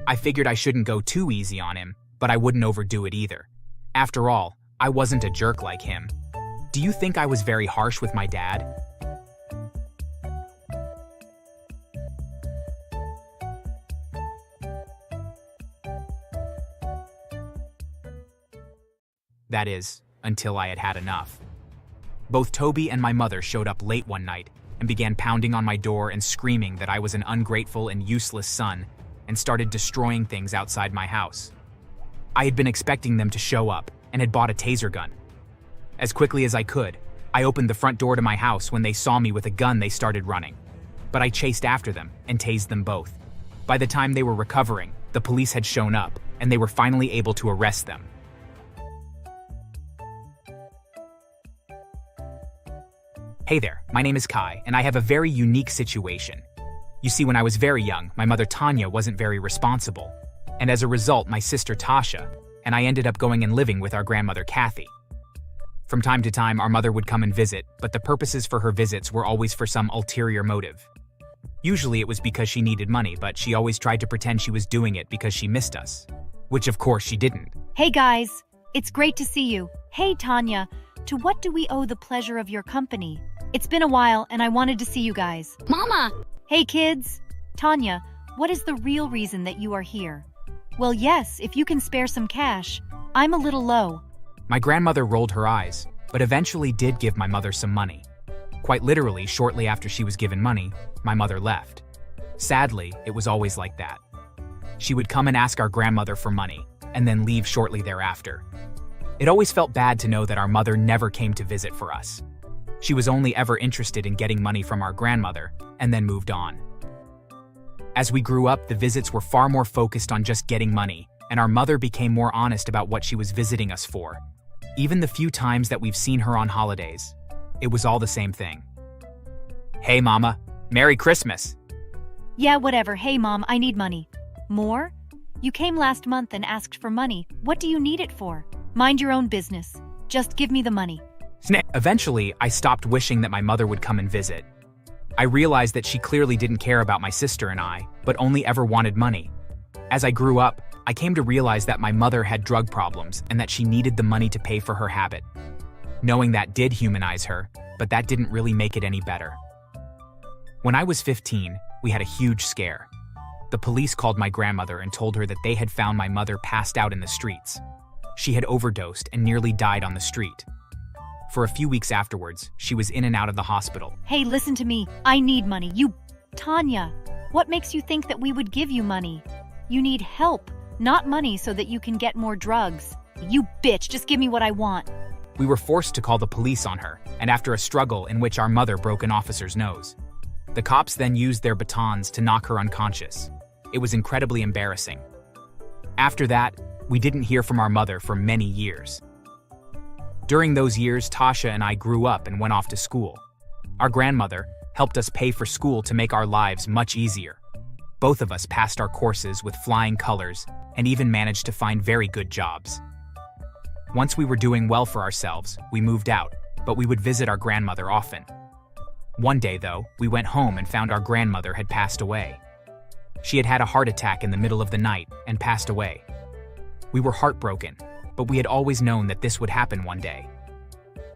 Speaker 2: I figured I shouldn't go too easy on him, but I wouldn't overdo it either. After all, I wasn't a jerk like him. Do you think I was very harsh with my dad? That is, until I had had enough. Both Toby and my mother showed up late one night and began pounding on my door and screaming that I was an ungrateful and useless son and started destroying things outside my house. I had been expecting them to show up and had bought a taser gun. As quickly as I could, I opened the front door to my house. When they saw me with a gun, they started running. But I chased after them and tased them both. By the time they were recovering, the police had shown up and they were finally able to arrest them. Hey there, my name is Kai, and I have a very unique situation. You see, when I was very young, my mother Tanya wasn't very responsible, and as a result, my sister Tasha and I ended up going and living with our grandmother Kathy. From time to time, our mother would come and visit, but the purposes for her visits were always for some ulterior motive. Usually it was because she needed money, but she always tried to pretend she was doing it because she missed us, which of course she didn't.
Speaker 3: Hey guys, it's great to see you. Hey Tanya, to what do we owe the pleasure of your company? It's been a while and I wanted to see you guys.
Speaker 4: Mama!
Speaker 3: Hey kids! Tanya, what is the real reason that you are here? Well, yes, if you can spare some cash. I'm a little low.
Speaker 2: My grandmother rolled her eyes, but eventually did give my mother some money. Quite literally, shortly after she was given money, my mother left. Sadly, it was always like that. She would come and ask our grandmother for money, and then leave shortly thereafter. It always felt bad to know that our mother never came to visit for us. She was only ever interested in getting money from our grandmother, and then moved on. As we grew up, the visits were far more focused on just getting money, and our mother became more honest about what she was visiting us for. Even the few times that we've seen her on holidays, it was all the same thing. Hey Mama, Merry Christmas!
Speaker 3: Yeah, whatever. Hey Mom, I need money. More? You came last month and asked for money. What do you need it for? Mind your own business. Just give me the money.
Speaker 2: Eventually, I stopped wishing that my mother would come and visit. I realized that she clearly didn't care about my sister and I, but only ever wanted money. As I grew up, I came to realize that my mother had drug problems and that she needed the money to pay for her habit. Knowing that did humanize her, but that didn't really make it any better. When I was 15, we had a huge scare. The police called my grandmother and told her that they had found my mother passed out in the streets. She had overdosed and nearly died on the street. For a few weeks afterwards, she was in and out of the hospital.
Speaker 3: Hey, listen to me. I need money. Tanya, what makes you think that we would give you money? You need help, not money so that you can get more drugs. You bitch, just give me what I want.
Speaker 2: We were forced to call the police on her, and after a struggle in which our mother broke an officer's nose. The cops then used their batons to knock her unconscious. It was incredibly embarrassing. After that, we didn't hear from our mother for many years. During those years, Tasha and I grew up and went off to school. Our grandmother helped us pay for school to make our lives much easier. Both of us passed our courses with flying colors and even managed to find very good jobs. Once we were doing well for ourselves, we moved out, but we would visit our grandmother often. One day, though, we went home and found our grandmother had passed away. She had had a heart attack in the middle of the night and passed away. We were heartbroken, but we had always known that this would happen one day.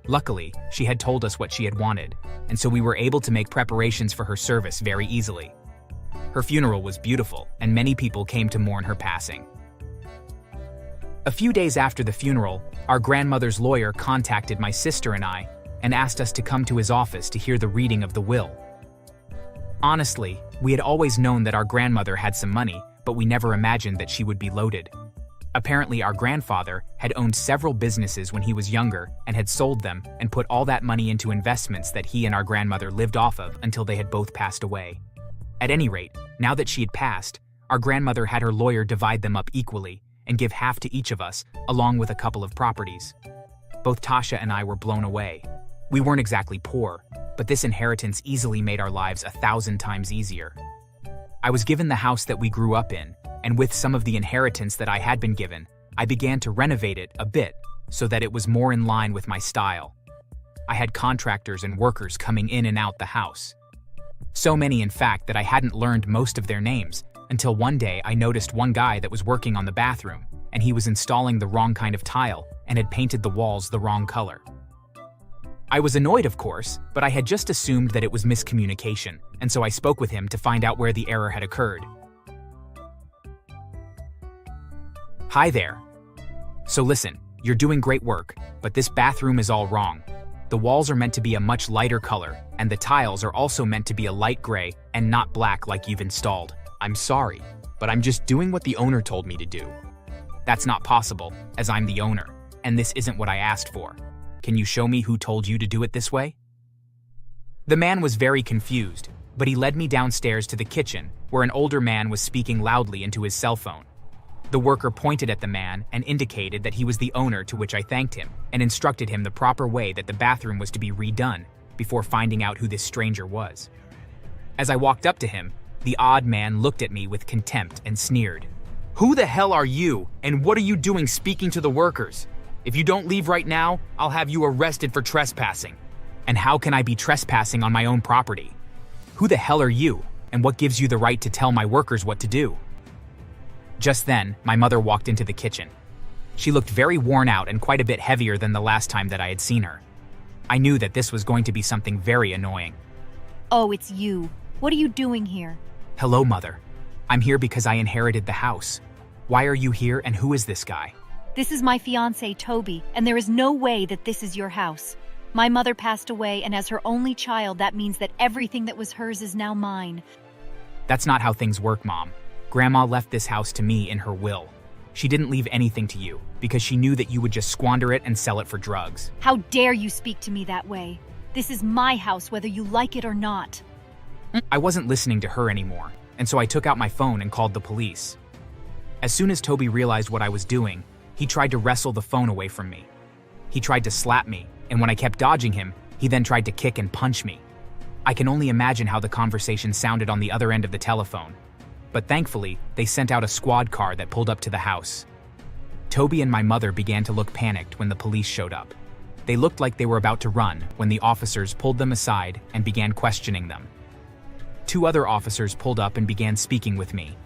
Speaker 2: Luckily, she had told us what she had wanted, and so we were able to make preparations for her service very easily. Her funeral was beautiful, and many people came to mourn her passing. A few days after the funeral, our grandmother's lawyer contacted my sister and I and asked us to come to his office to hear the reading of the will. Honestly, we had always known that our grandmother had some money, but we never imagined that she would be loaded. Apparently, our grandfather had owned several businesses when he was younger and had sold them and put all that money into investments that he and our grandmother lived off of until they had both passed away. At any rate, now that she had passed, our grandmother had her lawyer divide them up equally and give half to each of us, along with a couple of properties. Both Tasha and I were blown away. We weren't exactly poor, but this inheritance easily made our lives 1,000 times easier. I was given the house that we grew up in, and with some of the inheritance that I had been given, I began to renovate it a bit so that it was more in line with my style. I had contractors and workers coming in and out the house. So many, in fact, that I hadn't learned most of their names until one day I noticed one guy that was working on the bathroom, and he was installing the wrong kind of tile and had painted the walls the wrong color. I was annoyed, of course, but I had just assumed that it was miscommunication, and so I spoke with him to find out where the error had occurred. Hi there. So listen, you're doing great work, but this bathroom is all wrong. The walls are meant to be a much lighter color, and the tiles are also meant to be a light gray and not black like you've installed. I'm sorry, but I'm just doing what the owner told me to do. That's not possible, as I'm the owner, and this isn't what I asked for. Can you show me who told you to do it this way? The man was very confused, but he led me downstairs to the kitchen, where an older man was speaking loudly into his cell phone. The worker pointed at the man and indicated that he was the owner, to which I thanked him and instructed him the proper way that the bathroom was to be redone before finding out who this stranger was. As I walked up to him, the odd man looked at me with contempt and sneered. "Who the hell are you, and what are you doing speaking to the workers? If you don't leave right now, I'll have you arrested for trespassing." "And how can I be trespassing on my own property? Who the hell are you, and what gives you the right to tell my workers what to do?" Just then, my mother walked into the kitchen. She looked very worn out and quite a bit heavier than the last time that I had seen her. I knew that this was going to be something very annoying.
Speaker 3: Oh, it's you. What are you doing here?
Speaker 2: "Hello, Mother. I'm here because I inherited the house. Why are you here, and who is this guy?"
Speaker 3: This is my fiancé, Toby, and there is no way that this is your house. My mother passed away, and as her only child, that means that everything that was hers is now mine.
Speaker 2: That's not how things work, Mom. Grandma left this house to me in her will. She didn't leave anything to you because she knew that you would just squander it and sell it for drugs.
Speaker 3: How dare you speak to me that way? This is my house, whether you like it or not.
Speaker 2: I wasn't listening to her anymore, and so I took out my phone and called the police. As soon as Toby realized what I was doing, he tried to wrestle the phone away from me. He tried to slap me, and when I kept dodging him, he then tried to kick and punch me. I can only imagine how the conversation sounded on the other end of the telephone. But thankfully, they sent out a squad car that pulled up to the house. Toby and my mother began to look panicked when the police showed up. They looked like they were about to run when the officers pulled them aside and began questioning them. 2 other officers pulled up and began speaking with me,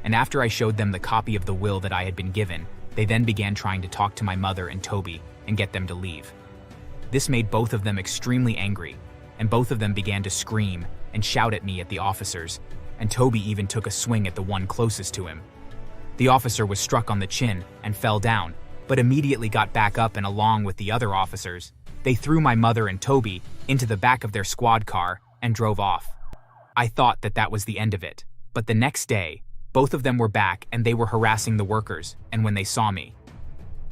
Speaker 2: and after I showed them the copy of the will that I had been given, they then began trying to talk to my mother and Toby and get them to leave. This made both of them extremely angry, and both of them began to scream and shout at me at the officers, and Toby even took a swing at the one closest to him. The officer was struck on the chin and fell down, but immediately got back up, and along with the other officers, they threw my mother and Toby into the back of their squad car and drove off. I thought that that was the end of it, but the next day, both of them were back and they were harassing the workers, and when they saw me,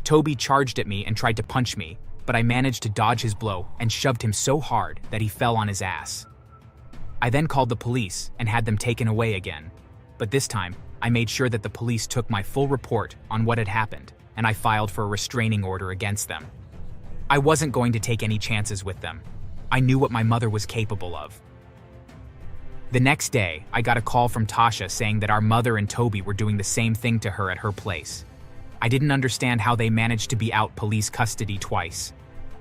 Speaker 2: Toby charged at me and tried to punch me, but I managed to dodge his blow and shoved him so hard that he fell on his ass. I then called the police and had them taken away again, but this time I made sure that the police took my full report on what had happened, and I filed for a restraining order against them. I wasn't going to take any chances with them. I knew what my mother was capable of. The next day, I got a call from Tasha saying that our mother and Toby were doing the same thing to her at her place. I didn't understand how they managed to be out police custody twice.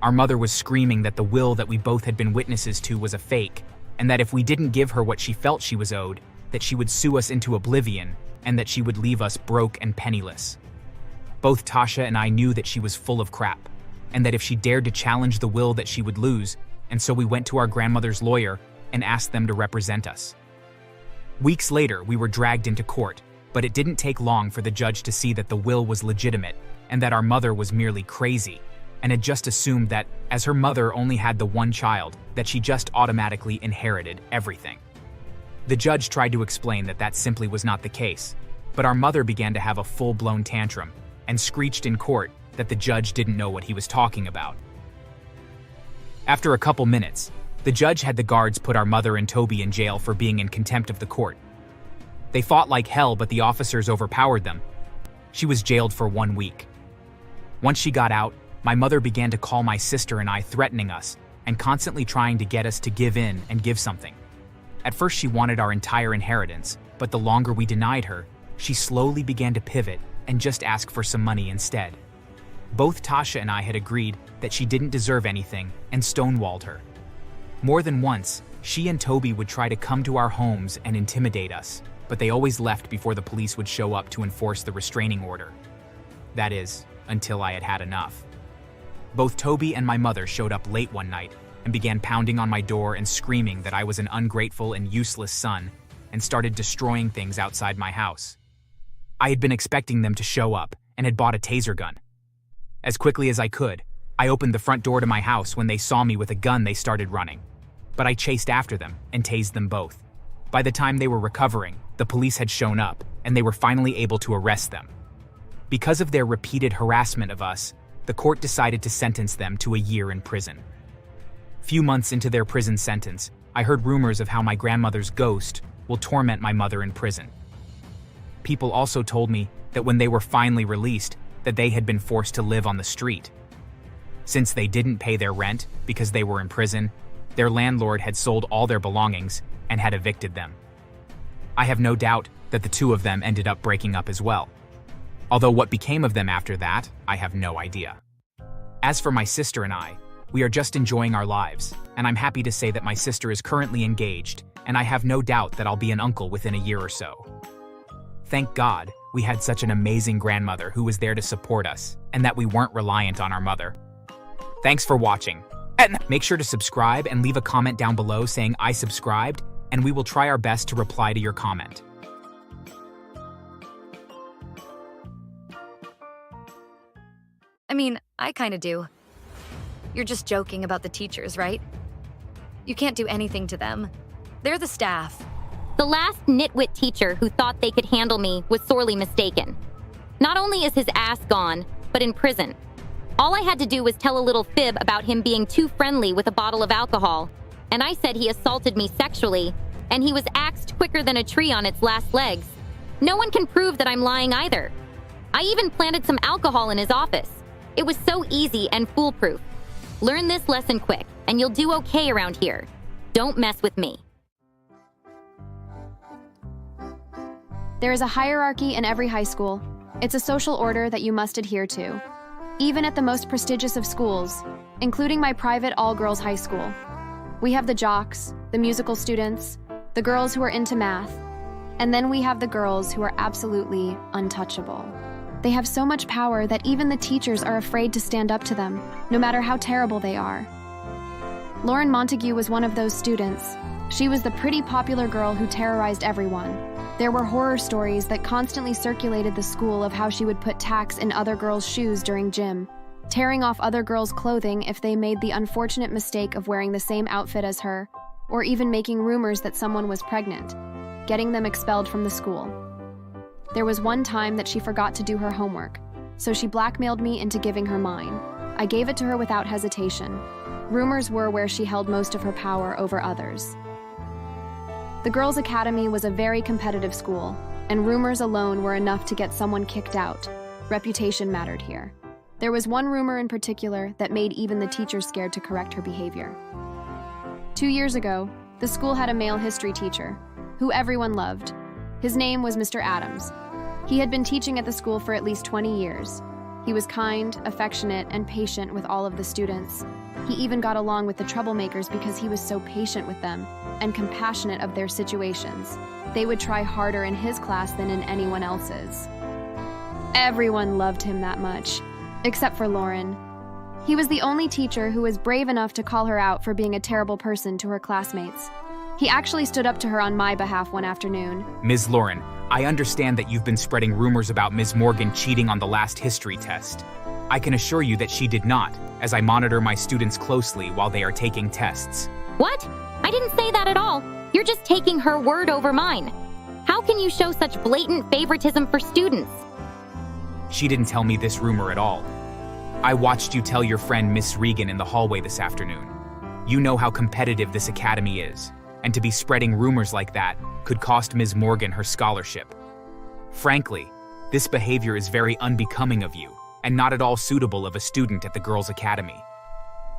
Speaker 2: Our mother was screaming that the will that we both had been witnesses to was a fake, and that if we didn't give her what she felt she was owed, that she would sue us into oblivion, and that she would leave us broke and penniless. Both Tasha and I knew that she was full of crap, and that if she dared to challenge the will that she would lose, and so we went to our grandmother's lawyer and asked them to represent us. Weeks later, we were dragged into court, but it didn't take long for the judge to see that the will was legitimate, and that our mother was merely crazy, and had just assumed that, as her mother only had the one child, that she just automatically inherited everything. The judge tried to explain that that simply was not the case, but our mother began to have a full-blown tantrum and screeched in court that the judge didn't know what he was talking about. After a couple minutes, the judge had the guards put our mother and Toby in jail for being in contempt of the court. They fought like hell, but the officers overpowered them. She was jailed for 1 week. Once she got out, my mother began to call my sister and I, threatening us and constantly trying to get us to give in and give something. At first she wanted our entire inheritance, but the longer we denied her, she slowly began to pivot and just ask for some money instead. Both Tasha and I had agreed that she didn't deserve anything and stonewalled her. More than once, she and Toby would try to come to our homes and intimidate us, but they always left before the police would show up to enforce the restraining order. That is, until I had had enough. Both Toby and my mother showed up late one night and began pounding on my door and screaming that I was an ungrateful and useless son, and started destroying things outside my house. I had been expecting them to show up and had bought a taser gun. As quickly as I could, I opened the front door to my house. When they saw me with a gun, they started running. But I chased after them and tased them both. By the time they were recovering, the police had shown up, and they were finally able to arrest them. Because of their repeated harassment of us, the court decided to sentence them to a year in prison. Few months into their prison sentence, I heard rumors of how my grandmother's ghost will torment my mother in prison. People also told me that when they were finally released, that they had been forced to live on the street. Since they didn't pay their rent because they were in prison, their landlord had sold all their belongings and had evicted them. I have no doubt that the two of them ended up breaking up as well. Although what became of them after that, I have no idea. As for my sister and I, we are just enjoying our lives, and I'm happy to say that my sister is currently engaged, and I have no doubt that I'll be an uncle within a year or so. Thank God we had such an amazing grandmother who was there to support us, and that we weren't reliant on our mother. Thanks for watching. Make sure to subscribe and leave a comment down below saying I subscribed, and we will try our best to reply to your comment.
Speaker 4: I mean, I kinda do. You're just joking about the teachers, right? You can't do anything to them. They're the staff.
Speaker 5: The last nitwit teacher who thought they could handle me was sorely mistaken. Not only is his ass gone, but in prison. All I had to do was tell a little fib about him being too friendly with a bottle of alcohol, and I said he assaulted me sexually, and he was axed quicker than a tree on its last legs. No one can prove that I'm lying either. I even planted some alcohol in his office. It was so easy and foolproof. Learn this lesson quick, and you'll do okay around here. Don't mess with me.
Speaker 1: There is a hierarchy in every high school. It's a social order that you must adhere to. Even at the most prestigious of schools, including my private all-girls high school. We have the jocks, the musical students, the girls who are into math, and then we have the girls who are absolutely untouchable. They have so much power that even the teachers are afraid to stand up to them, no matter how terrible they are. Lauren Montague was one of those students. She was the pretty popular girl who terrorized everyone. There were horror stories that constantly circulated the school of how she would put tacks in other girls' shoes during gym, tearing off other girls' clothing if they made the unfortunate mistake of wearing the same outfit as her, or even making rumors that someone was pregnant, getting them expelled from the school. There was one time that she forgot to do her homework, so she blackmailed me into giving her mine. I gave it to her without hesitation. Rumors were where she held most of her power over others. The Girls' Academy was a very competitive school, and rumors alone were enough to get someone kicked out. Reputation mattered here. There was one rumor in particular that made even the teachers scared to correct her behavior. 2 years ago, the school had a male history teacher, who everyone loved. His name was Mr. Adams. He had been teaching at the school for at least 20 years. He was kind, affectionate, and patient with all of the students. He even got along with the troublemakers because he was so patient with them and compassionate of their situations. They would try harder in his class than in anyone else's. Everyone loved him that much, except for Lauren. He was the only teacher who was brave enough to call her out for being a terrible person to her classmates. He actually stood up to her on my behalf one afternoon.
Speaker 2: Ms. Lauren, I understand that you've been spreading rumors about Ms. Morgan cheating on the last history test. I can assure you that she did not, as I monitor my students closely while they are taking tests.
Speaker 5: What? I didn't say that at all. You're just taking her word over mine. How can you show such blatant favoritism for students?
Speaker 2: She didn't tell me this rumor at all. I watched you tell your friend Miss Regan in the hallway this afternoon. You know how competitive this academy is, and to be spreading rumors like that could cost Ms. Morgan her scholarship. Frankly, this behavior is very unbecoming of you, and not at all suitable of a student at the girls' academy.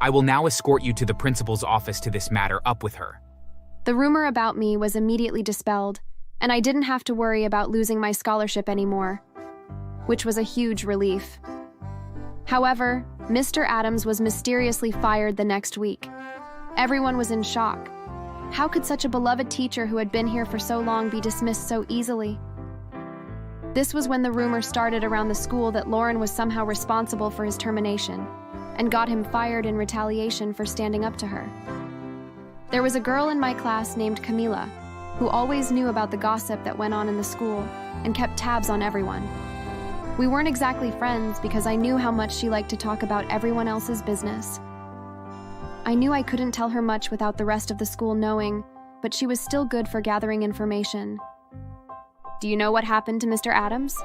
Speaker 2: I will now escort you to the principal's office to this matter up with her.
Speaker 1: The rumor about me was immediately dispelled, and I didn't have to worry about losing my scholarship anymore, which was a huge relief. However, Mr. Adams was mysteriously fired the next week. Everyone was in shock. How could such a beloved teacher who had been here for so long be dismissed so easily? This was when the rumor started around the school that Lauren was somehow responsible for his termination and got him fired in retaliation for standing up to her. There was a girl in my class named Camila who always knew about the gossip that went on in the school and kept tabs on everyone. We weren't exactly friends because I knew how much she liked to talk about everyone else's business. I knew I couldn't tell her much without the rest of the school knowing, but she was still good for gathering information. Do you know what happened to Mr. Adams?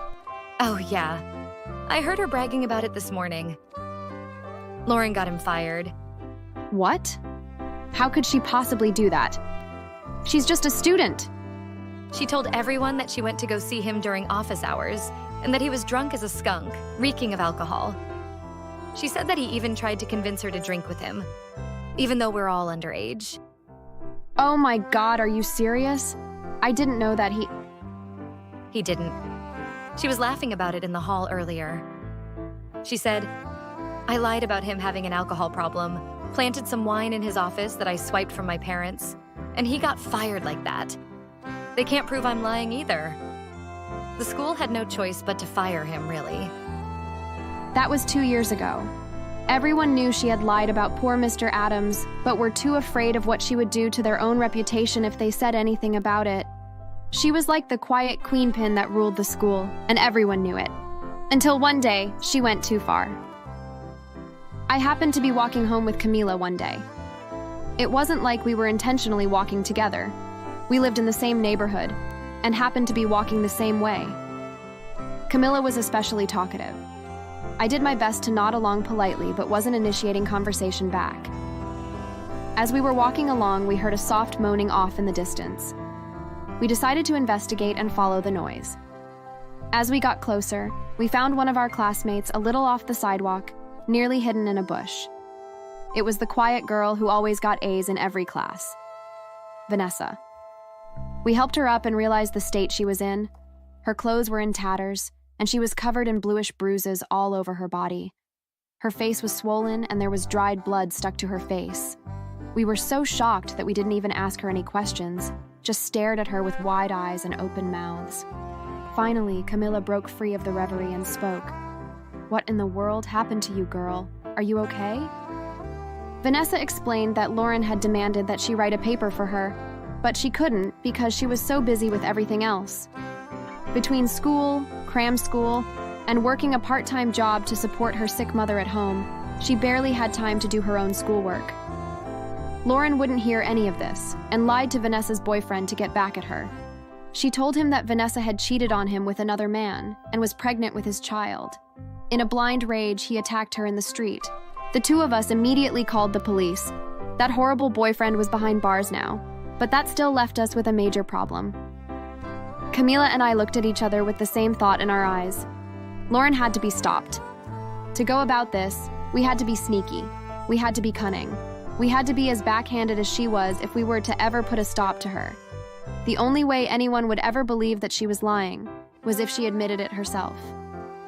Speaker 4: Oh, yeah. I heard her bragging about it this morning. Lauren got him fired.
Speaker 1: What? How could she possibly do that? She's just a student.
Speaker 4: She told everyone that she went to go see him during office hours and that he was drunk as a skunk, reeking of alcohol. She said that he even tried to convince her to drink with him, even though we're all underage.
Speaker 1: Oh my God, are you serious? I didn't know that
Speaker 4: He didn't. She was laughing about it in the hall earlier. She said, I lied about him having an alcohol problem, planted some wine in his office that I swiped from my parents, and he got fired like that. They can't prove I'm lying either. The school had no choice but to fire him, really.
Speaker 1: That was 2 years ago. Everyone knew she had lied about poor Mr. Adams, but were too afraid of what she would do to their own reputation if they said anything about it. She was like the quiet queenpin that ruled the school, and everyone knew it. Until one day, she went too far. I happened to be walking home with Camila one day. It wasn't like we were intentionally walking together. We lived in the same neighborhood, and happened to be walking the same way. Camila was especially talkative. I did my best to nod along politely, but wasn't initiating conversation back. As we were walking along, we heard a soft moaning off in the distance. We decided to investigate and follow the noise. As we got closer, we found one of our classmates a little off the sidewalk, nearly hidden in a bush. It was the quiet girl who always got A's in every class, Vanessa. We helped her up and realized the state she was in. Her clothes were in tatters, and she was covered in bluish bruises all over her body. Her face was swollen, and there was dried blood stuck to her face. We were so shocked that we didn't even ask her any questions, just stared at her with wide eyes and open mouths. Finally, Camila broke free of the reverie and spoke. "What in the world happened to you, girl? Are you okay?" Vanessa explained that Lauren had demanded that she write a paper for her, but she couldn't because she was so busy with everything else. Between school, cram school, and working a part-time job to support her sick mother at home, she barely had time to do her own schoolwork. Lauren wouldn't hear any of this and lied to Vanessa's boyfriend to get back at her. She told him that Vanessa had cheated on him with another man and was pregnant with his child. In a blind rage, he attacked her in the street. The two of us immediately called the police. That horrible boyfriend was behind bars now, but that still left us with a major problem. Camila and I looked at each other with the same thought in our eyes. Lauren had to be stopped. To go about this, we had to be sneaky. We had to be cunning. We had to be as backhanded as she was if we were to ever put a stop to her. The only way anyone would ever believe that she was lying was if she admitted it herself.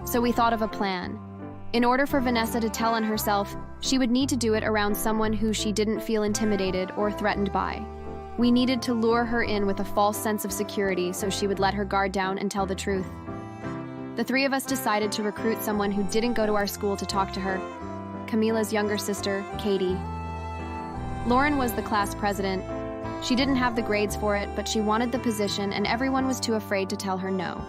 Speaker 1: So we thought of a plan. In order for Vanessa to tell on herself, she would need to do it around someone who she didn't feel intimidated or threatened by. We needed to lure her in with a false sense of security so she would let her guard down and tell the truth. The three of us decided to recruit someone who didn't go to our school to talk to her, Camila's younger sister, Katie. Lauren was the class president. She didn't have the grades for it, but she wanted the position and everyone was too afraid to tell her no.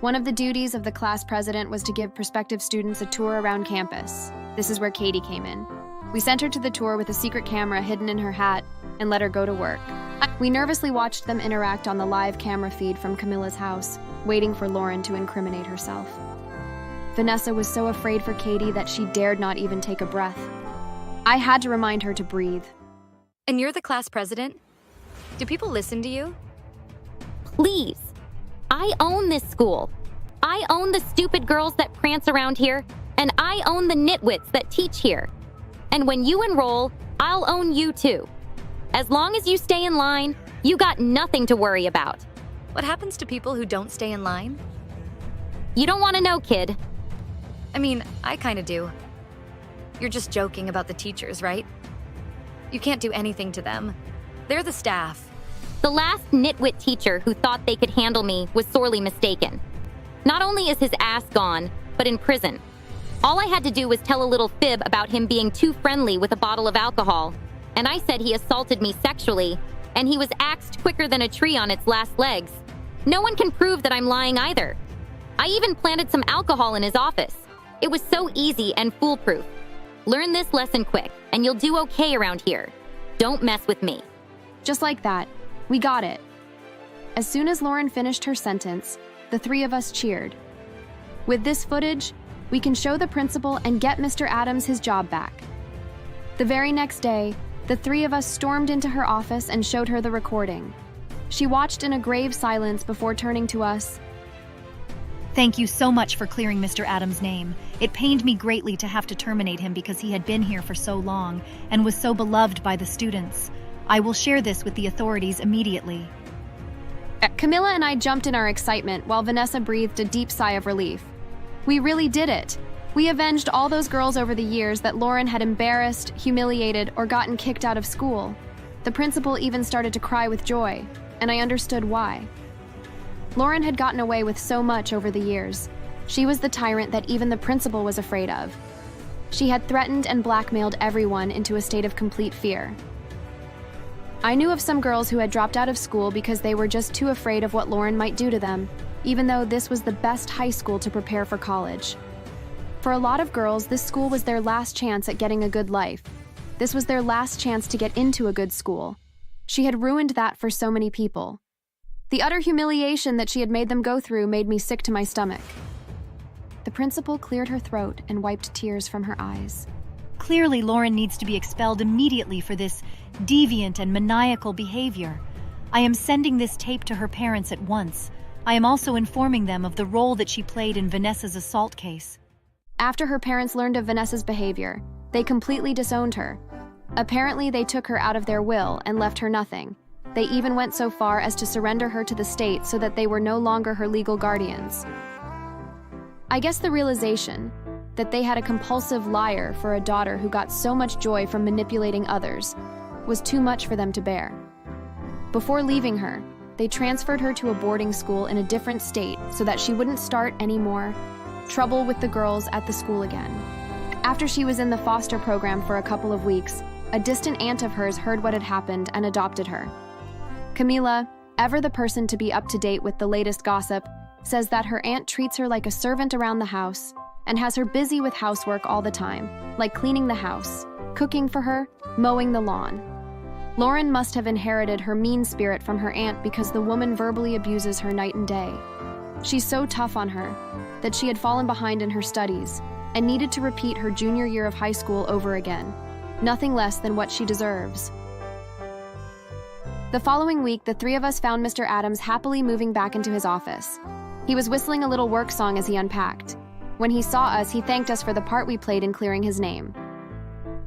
Speaker 1: One of the duties of the class president was to give prospective students a tour around campus. This is where Katie came in. We sent her to the tour with a secret camera hidden in her hat and let her go to work. We nervously watched them interact on the live camera feed from Camilla's house, waiting for Lauren to incriminate herself. Vanessa was so afraid for Katie that she dared not even take a breath. I had to remind her to breathe.
Speaker 4: And you're the class president? Do people listen to you?
Speaker 5: Please. I own this school. I own the stupid girls that prance around here, and I own the nitwits that teach here. And when you enroll, I'll own you too. As long as you stay in line, you got nothing to worry about.
Speaker 4: What happens to people who don't stay in line?
Speaker 5: You don't want to know, kid.
Speaker 4: I mean, I kind of do. You're just joking about the teachers, right? You can't do anything to them. They're the staff.
Speaker 5: The last nitwit teacher who thought they could handle me was sorely mistaken. Not only is his ass gone, but in prison. All I had to do was tell a little fib about him being too friendly with a bottle of alcohol, and I said he assaulted me sexually, and he was axed quicker than a tree on its last legs. No one can prove that I'm lying either. I even planted some alcohol in his office. It was so easy and foolproof. Learn this lesson quick, and you'll do okay around here. Don't mess with me.
Speaker 1: Just like that, we got it. As soon as Lauren finished her sentence, the three of us cheered. With this footage, we can show the principal and get Mr. Adams his job back. The very next day, the three of us stormed into her office and showed her the recording. She watched in a grave silence before turning to us.
Speaker 3: Thank you so much for clearing Mr. Adams' name. It pained me greatly to have to terminate him because he had been here for so long and was so beloved by the students. I will share this with the authorities immediately.
Speaker 1: Camilla and I jumped in our excitement while Vanessa breathed a deep sigh of relief. We really did it. We avenged all those girls over the years that Lauren had embarrassed, humiliated, or gotten kicked out of school. The principal even started to cry with joy, and I understood why. Lauren had gotten away with so much over the years. She was the tyrant that even the principal was afraid of. She had threatened and blackmailed everyone into a state of complete fear. I knew of some girls who had dropped out of school because they were just too afraid of what Lauren might do to them, even though this was the best high school to prepare for college. For a lot of girls, this school was their last chance at getting a good life. This was their last chance to get into a good school. She had ruined that for so many people. The utter humiliation that she had made them go through made me sick to my stomach. The principal cleared her throat and wiped tears from her eyes.
Speaker 3: Clearly, Lauren needs to be expelled immediately for this deviant and maniacal behavior. I am sending this tape to her parents at once. I am also informing them of the role that she played in Vanessa's assault case.
Speaker 1: After her parents learned of Vanessa's behavior, they completely disowned her. Apparently, they took her out of their will and left her nothing. They even went so far as to surrender her to the state so that they were no longer her legal guardians. I guess the realization that they had a compulsive liar for a daughter who got so much joy from manipulating others was too much for them to bear. Before leaving her, they transferred her to a boarding school in a different state so that she wouldn't start any more trouble with the girls at the school again. After she was in the foster program for a couple of weeks, a distant aunt of hers heard what had happened and adopted her. Camila, ever the person to be up to date with the latest gossip, says that her aunt treats her like a servant around the house and has her busy with housework all the time, like cleaning the house, cooking for her, mowing the lawn. Lauren must have inherited her mean spirit from her aunt because the woman verbally abuses her night and day. She's so tough on her that she had fallen behind in her studies and needed to repeat her junior year of high school over again, nothing less than what she deserves. The following week, the three of us found Mr. Adams happily moving back into his office. He was whistling a little work song as he unpacked. When he saw us, he thanked us for the part we played in clearing his name.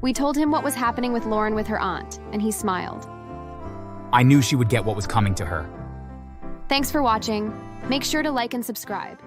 Speaker 1: We told him what was happening with Lauren with her aunt, and he smiled.
Speaker 2: I knew she would get what was coming to her.
Speaker 1: Thanks for watching. Make sure to like and subscribe.